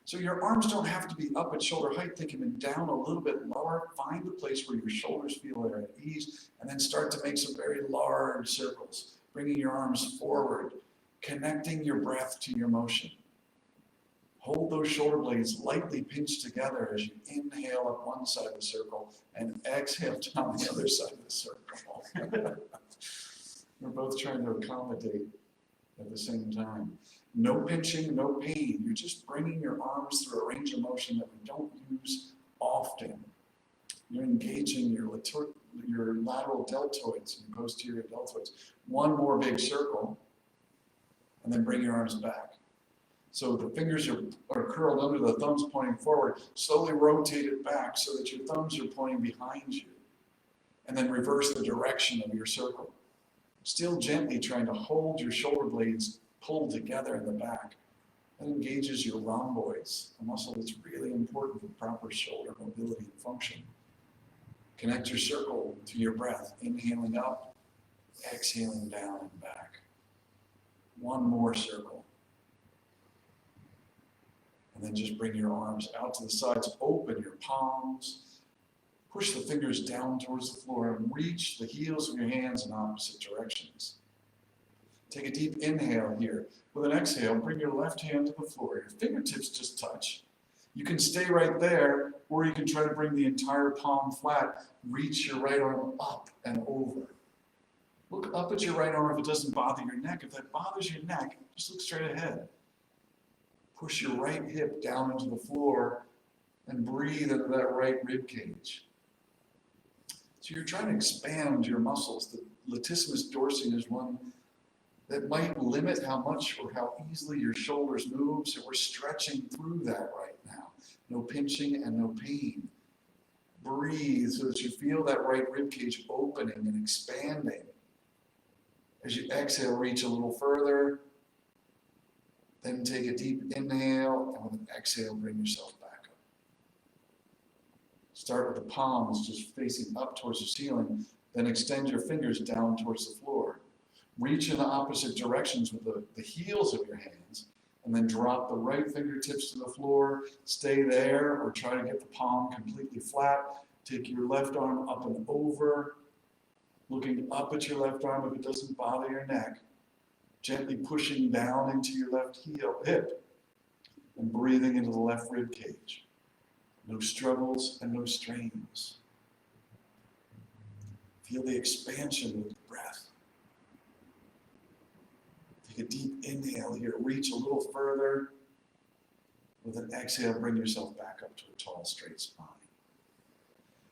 So your arms don't have to be up at shoulder height. They can be down a little bit lower. Find the place where your shoulders feel are at ease, and then start to make some very large circles, bringing your arms forward, connecting your breath to your motion. Hold those shoulder blades lightly pinched together as you inhale up one side of the circle and exhale down the other side of the circle. We're both trying to accommodate at the same time. No pinching, no pain. You're just bringing your arms through a range of motion that we don't use often. You're engaging your lateral deltoids and your posterior deltoids. One more big circle, and then bring your arms back. So the fingers are curled under, the thumbs pointing forward. Slowly rotate it back so that your thumbs are pointing behind you. And then reverse the direction of your circle. Still gently trying to hold your shoulder blades pulled together in the back. That engages your rhomboids, a muscle that's really important for proper shoulder mobility and function. Connect your circle to your breath, inhaling up, exhaling down and back. One more circle. And then just bring your arms out to the sides, open your palms, push the fingers down towards the floor and reach the heels of your hands in opposite directions. Take a deep inhale here. With an exhale, bring your left hand to the floor. Your fingertips just touch. You can stay right there, or you can try to bring the entire palm flat. Reach your right arm up and over. Look up at your right arm if it doesn't bother your neck. If that bothers your neck, just look straight ahead. Push your right hip down into the floor and breathe into that right rib cage. So you're trying to expand your muscles. The latissimus dorsi is one that might limit how much or how easily your shoulders move. So we're stretching through that right now. No pinching and no pain. Breathe so that you feel that right rib cage opening and expanding. As you exhale, reach a little further. Then take a deep inhale, and with an exhale, bring yourself back up. Start with the palms just facing up towards the ceiling, then extend your fingers down towards the floor. Reach in the opposite directions with the heels of your hands, and then drop the right fingertips to the floor. Stay there, or try to get the palm completely flat. Take your left arm up and over, looking up at your left arm if it doesn't bother your neck. Gently pushing down into your left hip and breathing into the left rib cage. No struggles and no strains. Feel the expansion with the breath. Take a deep inhale here. Reach a little further. With an exhale, bring yourself back up to a tall, straight spine.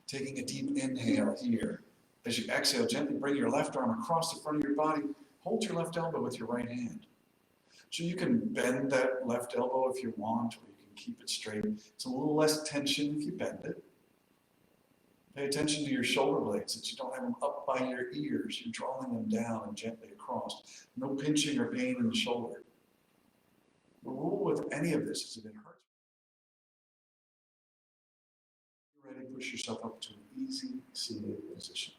Taking a deep inhale here. As you exhale, gently bring your left arm across the front of your body. Hold your left elbow with your right hand. So you can bend that left elbow if you want, or you can keep it straight. It's a little less tension if you bend it. Pay attention to your shoulder blades, that you don't have them up by your ears. You're drawing them down and gently across. No pinching or pain in the shoulder. The rule with any of this is if it hurts. You're ready, push yourself up to an easy seated position.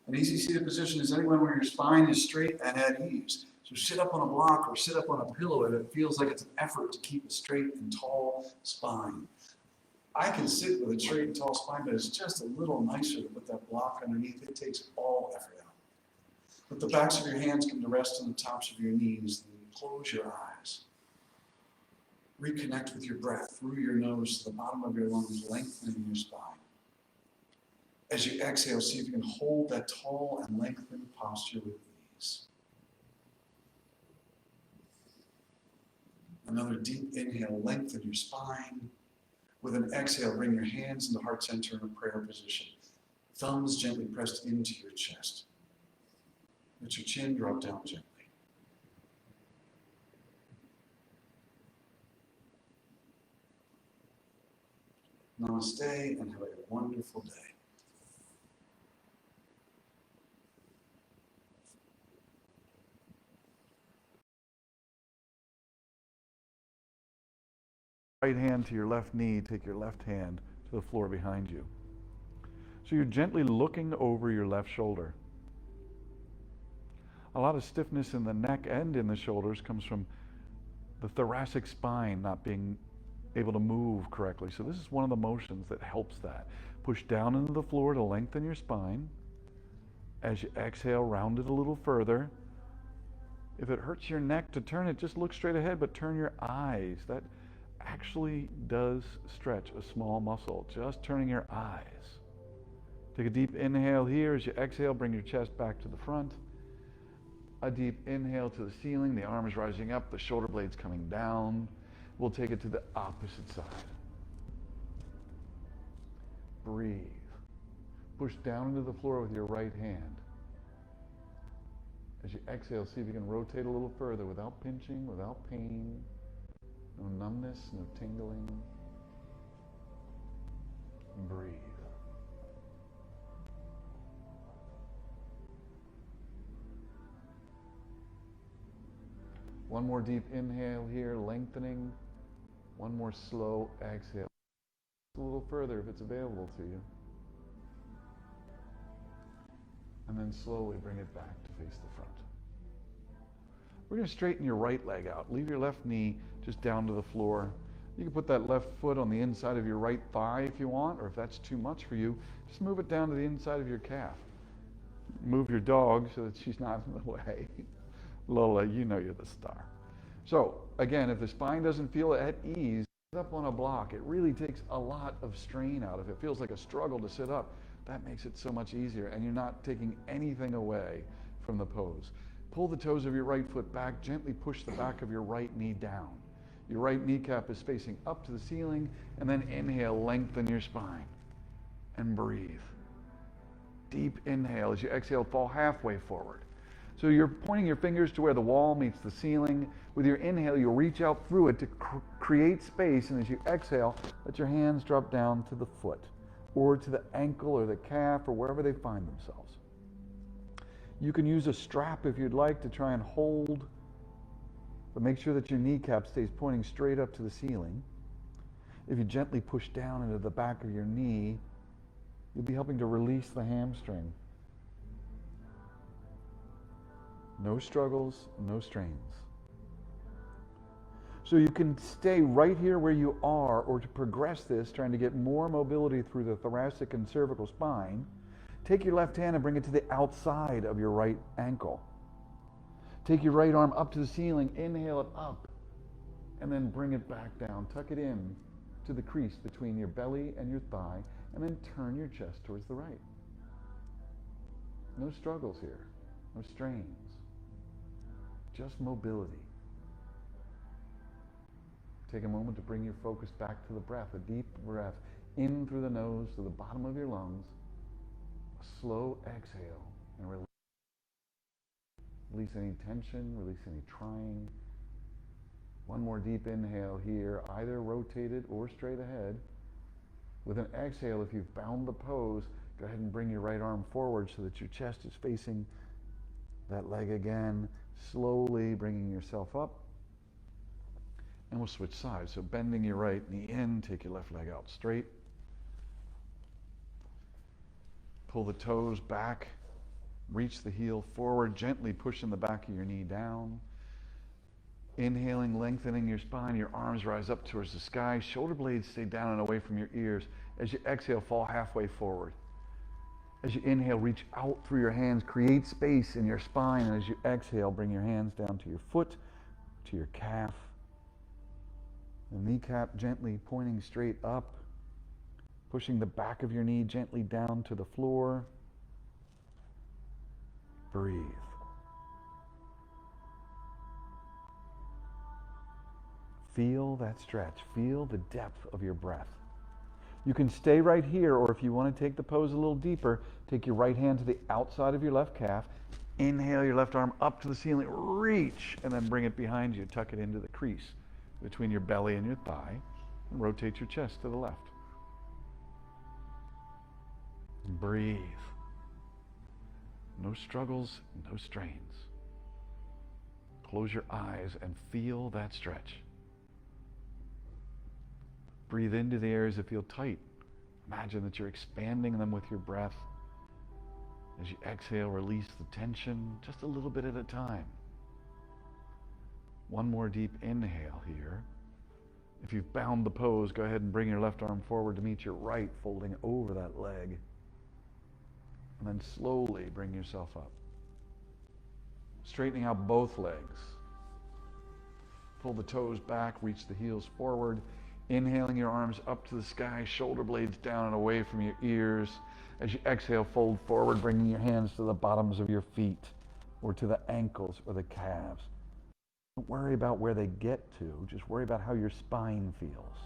An easy seated position is anyone where your spine is straight and at ease. So sit up on a block or sit up on a pillow if it feels like it's an effort to keep a straight and tall spine. I can sit with a straight and tall spine, but it's just a little nicer to put that block underneath. It takes all effort out. Let the backs of your hands come to rest on the tops of your knees, and close your eyes. Reconnect with your breath through your nose to the bottom of your lungs, lengthening your spine. As you exhale, see if you can hold that tall and lengthened posture with ease. Another deep inhale, lengthen your spine. With an exhale, bring your hands into heart center in a prayer position. Thumbs gently pressed into your chest. Let your chin drop down gently. Namaste, and have a wonderful day. right hand to your left knee, take your left hand to the floor behind you. So you're gently looking over your left shoulder. A lot of stiffness in the neck and in the shoulders comes from the thoracic spine not being able to move correctly. So this is one of the motions that helps that. Push down into the floor to lengthen your spine. As you exhale, round it a little further. If it hurts your neck to turn it, just look straight ahead, but turn your eyes. That actually does stretch a small muscle, just turning your eyes. Take a deep inhale here. As you exhale, bring your chest back to the front. A deep inhale to the ceiling, the arms rising up, the shoulder blades coming down. We'll take it to the opposite side. Breathe. Push down into the floor with your right hand. As you exhale, see if you can rotate a little further without pinching, without pain. No numbness, no tingling. Breathe. One more deep inhale here, lengthening. One more slow exhale. A little further if it's available to you. And then slowly bring it back to face the front. We're going to straighten your right leg out. Leave your left knee just down to the floor. You can put that left foot on the inside of your right thigh if you want, or if that's too much for you, just move it down to the inside of your calf. Move your dog so that she's not in the way. Lola, you know you're the star. So, again, if the spine doesn't feel at ease, sit up on a block. It really takes a lot of strain out of it. It feels like a struggle to sit up. That makes it so much easier, and you're not taking anything away from the pose. Pull the toes of your right foot back, gently push the back of your right knee down. Your right kneecap is facing up to the ceiling, and then inhale, lengthen your spine, and breathe. Deep inhale. As you exhale, fall halfway forward. So you're pointing your fingers to where the wall meets the ceiling. With your inhale, you'll reach out through it to create space, and as you exhale, let your hands drop down to the foot, or to the ankle or the calf or wherever they find themselves. You can use a strap if you'd like to try and hold, but make sure that your kneecap stays pointing straight up to the ceiling. If you gently push down into the back of your knee, you'll be helping to release the hamstring. No struggles, no strains. So you can stay right here where you are, or to progress this, trying to get more mobility through the thoracic and cervical spine, take your left hand and bring it to the outside of your right ankle. Take your right arm up to the ceiling, inhale it up, and then bring it back down. Tuck it in to the crease between your belly and your thigh, and then turn your chest towards the right. No struggles here, no strains, just mobility. Take a moment to bring your focus back to the breath, a deep breath in through the nose to the bottom of your lungs, a slow exhale, and release. Release any tension, release any trying. One more deep inhale here, either rotated or straight ahead. With an exhale, if you've bound the pose, go ahead and bring your right arm forward so that your chest is facing that leg again, slowly bringing yourself up. And we'll switch sides. So bending your right knee in, take your left leg out straight. Pull the toes back, reach the heel forward, gently pushing the back of your knee down. Inhaling, lengthening your spine, your arms rise up towards the sky, shoulder blades stay down and away from your ears. As you exhale, fall halfway forward. As you inhale, reach out through your hands, create space in your spine, and as you exhale, bring your hands down to your foot, to your calf. The kneecap gently pointing straight up, pushing the back of your knee gently down to the floor. Breathe. Feel that stretch. Feel the depth of your breath. You can stay right here, or if you want to take the pose a little deeper, take your right hand to the outside of your left calf. Inhale your left arm up to the ceiling, reach, and then bring it behind you. Tuck it into the crease between your belly and your thigh, and rotate your chest to the left. Breathe. No struggles, no strains. Close your eyes and feel that stretch. Breathe into the areas that feel tight. Imagine that you're expanding them with your breath. As you exhale, release the tension just a little bit at a time. One more deep inhale here. If you've bound the pose, go ahead and bring your left arm forward to meet your right, folding over that leg. And then slowly bring yourself up. Straightening out both legs. Pull the toes back, reach the heels forward. Inhaling your arms up to the sky, shoulder blades down and away from your ears. As you exhale, fold forward, bringing your hands to the bottoms of your feet or to the ankles or the calves. Don't worry about where they get to, just worry about how your spine feels.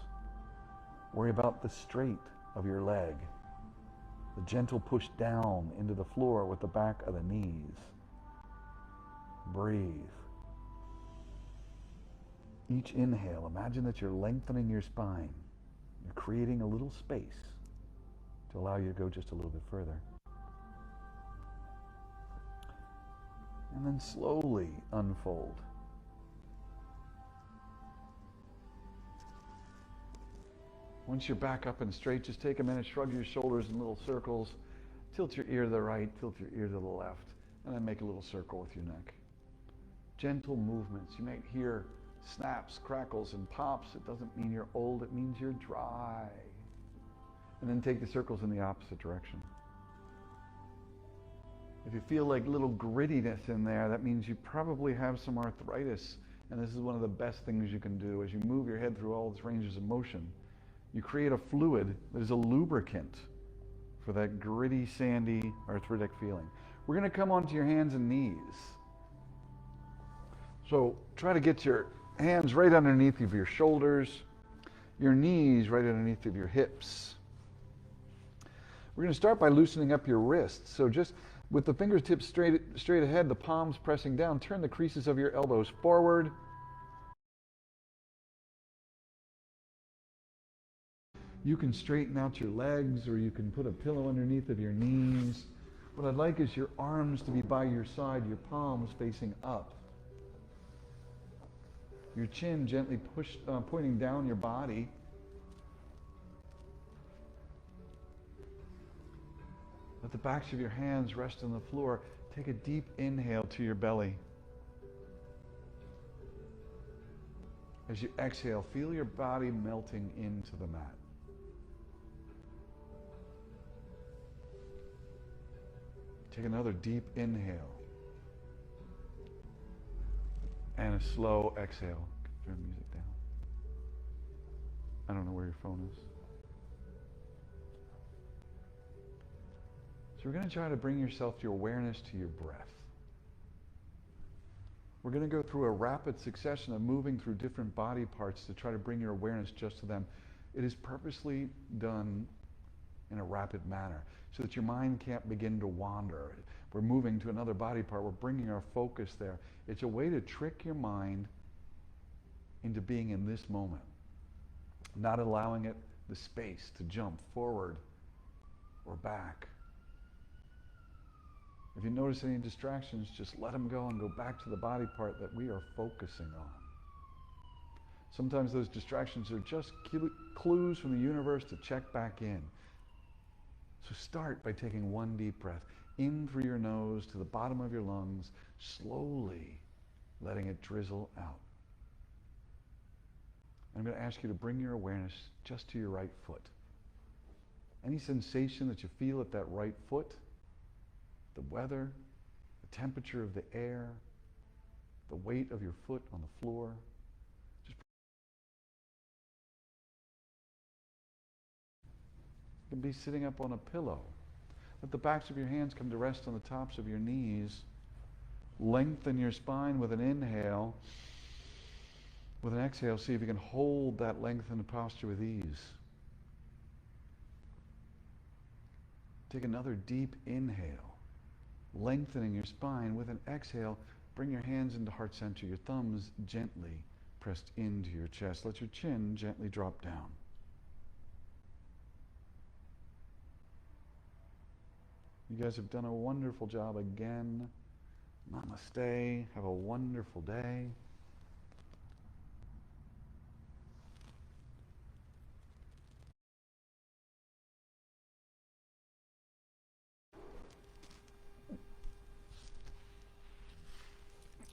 Worry about the straight of your leg, the gentle push down into the floor with the back of the knees. Breathe. Each inhale, imagine that you're lengthening your spine. You're creating a little space to allow you to go just a little bit further. And then slowly unfold. Once you're back up and straight, just take a minute, shrug your shoulders in little circles, tilt your ear to the right, tilt your ear to the left, and then make a little circle with your neck. Gentle movements. You might hear snaps, crackles, and pops. It doesn't mean you're old, it means you're dry. And then take the circles in the opposite direction. If you feel like little grittiness in there, that means you probably have some arthritis. And this is one of the best things you can do. As you move your head through all its ranges of motion, you create a fluid that is a lubricant for that gritty, sandy, arthritic feeling. We're going to come onto your hands and knees. So try to get your hands right underneath of your shoulders, your knees right underneath of your hips. We're going to start by loosening up your wrists. So just with the fingertips straight ahead, the palms pressing down, turn the creases of your elbows forward. You can straighten out your legs, or you can put a pillow underneath of your knees. What I'd like is your arms to be by your side, your palms facing up. Your chin gently pointing down your body. Let the backs of your hands rest on the floor. Take a deep inhale to your belly. As you exhale, feel your body melting into the mat. Take another deep inhale. And a slow exhale. Turn the music down. I don't know where your phone is. So we're going to try to bring yourself to your awareness to your breath. We're going to go through a rapid succession of moving through different body parts to try to bring your awareness just to them. It is purposely done in a rapid manner so that your mind can't begin to wander. We're moving to another body part. We're bringing our focus there. It's a way to trick your mind into being in this moment, not allowing it the space to jump forward or back. If you notice any distractions, just let them go and go back to the body part that we are focusing on. Sometimes those distractions are just clues from the universe to check back in. So start by taking one deep breath in through your nose to the bottom of your lungs, slowly letting it drizzle out. I'm going to ask you to bring your awareness just to your right foot. Any sensation that you feel at that right foot, the weather, the temperature of the air, the weight of your foot on the floor, just you can be sitting up on a pillow. Let the backs of your hands come to rest on the tops of your knees. Lengthen your spine with an inhale. With an exhale, see if you can hold that lengthened posture with ease. Take another deep inhale, lengthening your spine. With an exhale, bring your hands into heart center, your thumbs gently pressed into your chest. Let your chin gently drop down. You guys have done a wonderful job again. Namaste. Have a wonderful day.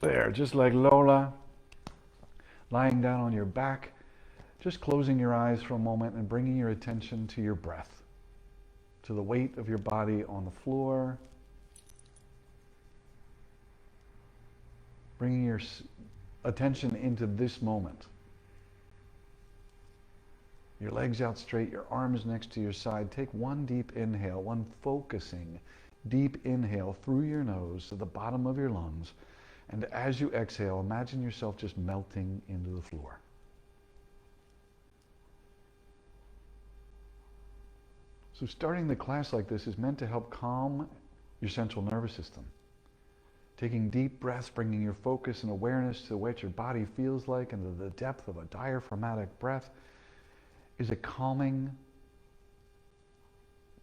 There, just like Lola, lying down on your back, just closing your eyes for a moment and bringing your attention to your breath, to the weight of your body on the floor, bringing your attention into this moment. Your legs out straight, your arms next to your side. Take one deep inhale, one focusing deep inhale through your nose to the bottom of your lungs. And as you exhale, imagine yourself just melting into the floor. So starting the class like this is meant to help calm your central nervous system. Taking deep breaths, bringing your focus and awareness to what your body feels like and to the depth of a diaphragmatic breath is a calming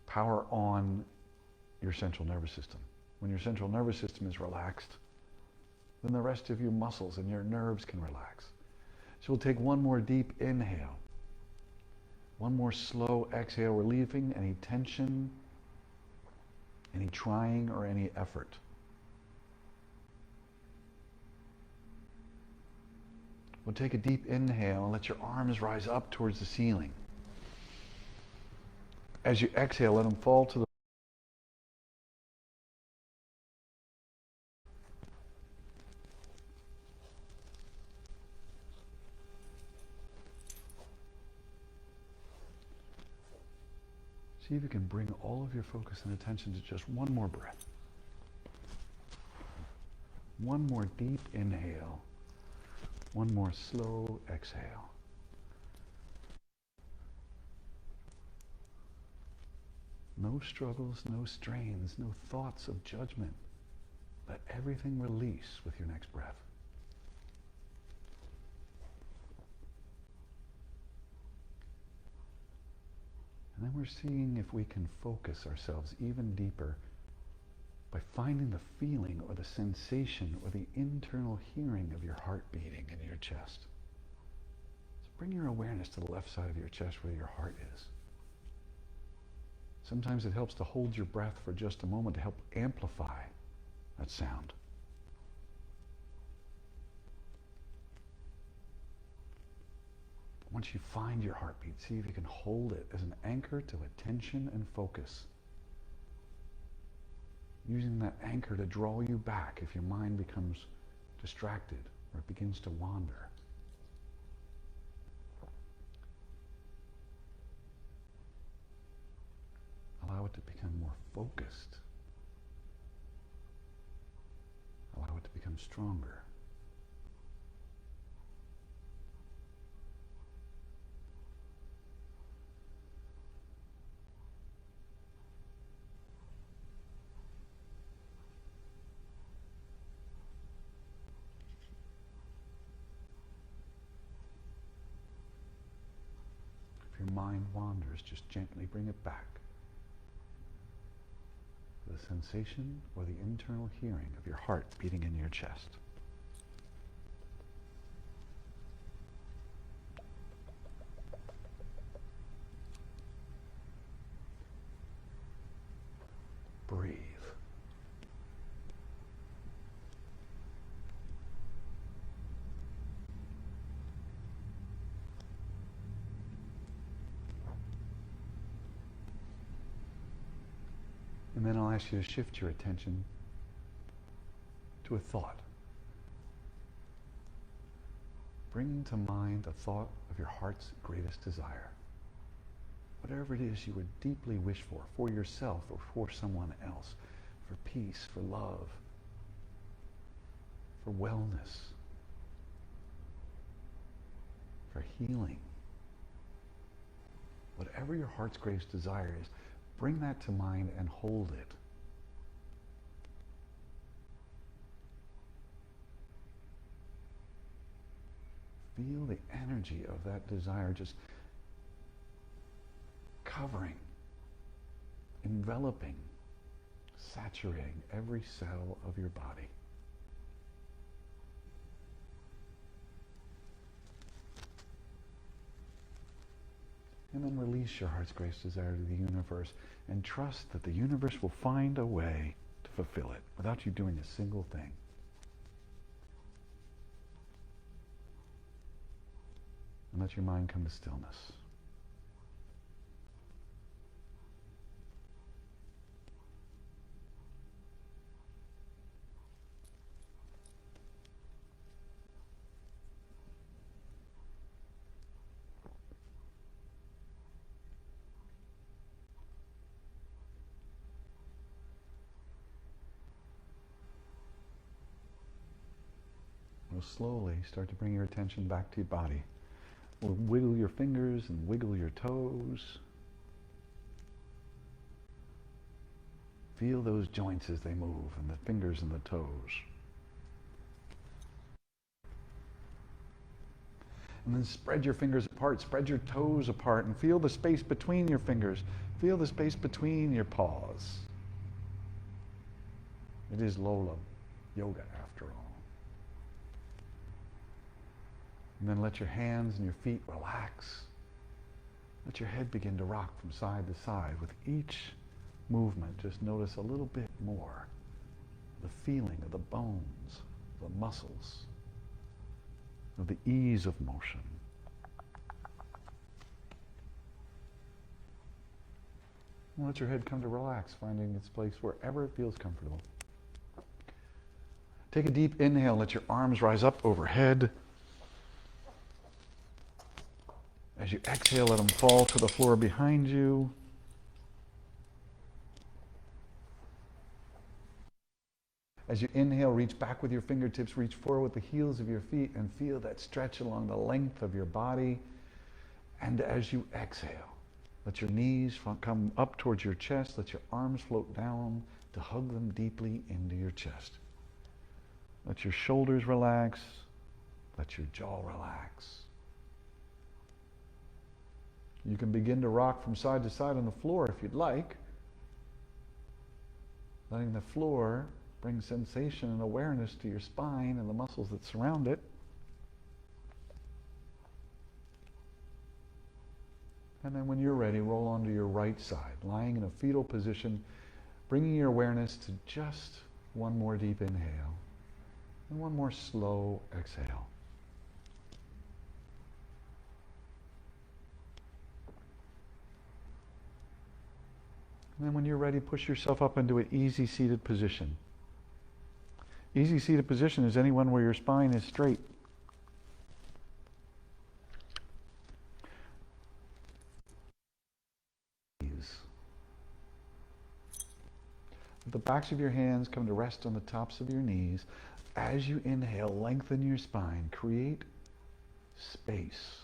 power on your central nervous system. When your central nervous system is relaxed, then the rest of your muscles and your nerves can relax. So we'll take one more deep inhale. One more slow exhale, relieving any tension, any trying, or any effort. We'll take a deep inhale and let your arms rise up towards the ceiling. As you exhale, let them fall to the See if you can bring all of your focus and attention to just one more breath. One more deep inhale. One more slow exhale. No struggles, no strains, no thoughts of judgment. Let everything release with your next breath. And then we're seeing if we can focus ourselves even deeper by finding the feeling or the sensation or the internal hearing of your heart beating in your chest. So bring your awareness to the left side of your chest where your heart is. Sometimes it helps to hold your breath for just a moment to help amplify that sound. Once you find your heartbeat, see if you can hold it as an anchor to attention and focus. Using that anchor to draw you back if your mind becomes distracted or it begins to wander. Allow it to become more focused. Allow it to become stronger. If your mind wanders, just gently bring it back. The sensation or the internal hearing of your heart beating in your chest. Breathe. And then I'll ask you to shift your attention to a thought. Bring to mind a thought of your heart's greatest desire. Whatever it is you would deeply wish for yourself or for someone else, for peace, for love, for wellness, for healing. Whatever your heart's greatest desire is, bring that to mind and hold it. Feel the energy of that desire just covering, enveloping, saturating every cell of your body. And then release your heart's greatest desire to the universe and trust that the universe will find a way to fulfill it without you doing a single thing. And let your mind come to stillness. We'll slowly start to bring your attention back to your body. We'll wiggle your fingers and wiggle your toes. Feel those joints as they move, and the fingers and the toes. And then spread your fingers apart, spread your toes apart, and feel the space between your fingers. Feel the space between your paws. It is Lola yoga after all. And then let your hands and your feet relax. Let your head begin to rock from side to side. With each movement, just notice a little bit more the feeling of the bones, the muscles, of the ease of motion. And let your head come to relax, finding its place wherever it feels comfortable. Take a deep inhale, let your arms rise up overhead. As you exhale, let them fall to the floor behind you. As you inhale, reach back with your fingertips, reach forward with the heels of your feet, and feel that stretch along the length of your body. And as you exhale, let your knees come up towards your chest, let your arms float down to hug them deeply into your chest. Let your shoulders relax, let your jaw relax. You can begin to rock from side to side on the floor if you'd like, letting the floor bring sensation and awareness to your spine and the muscles that surround it. And then when you're ready, roll onto your right side, lying in a fetal position, bringing your awareness to just one more deep inhale and one more slow exhale. And then when you're ready, push yourself up into an easy seated position. Easy seated position is anyone where your spine is straight. The backs of your hands come to rest on the tops of your knees. As you inhale, lengthen your spine. Create space.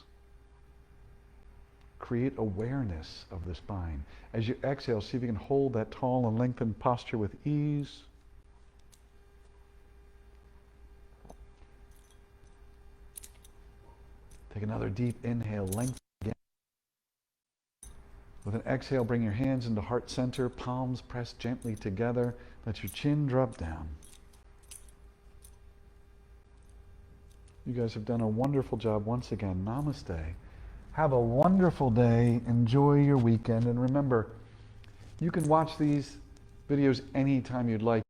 Create awareness of the spine. As you exhale, see if you can hold that tall and lengthened posture with ease. Take another deep inhale, lengthen again. With an exhale, bring your hands into heart center, palms pressed gently together. Let your chin drop down. You guys have done a wonderful job once again. Namaste. Have a wonderful day. Enjoy your weekend. And remember, you can watch these videos anytime you'd like.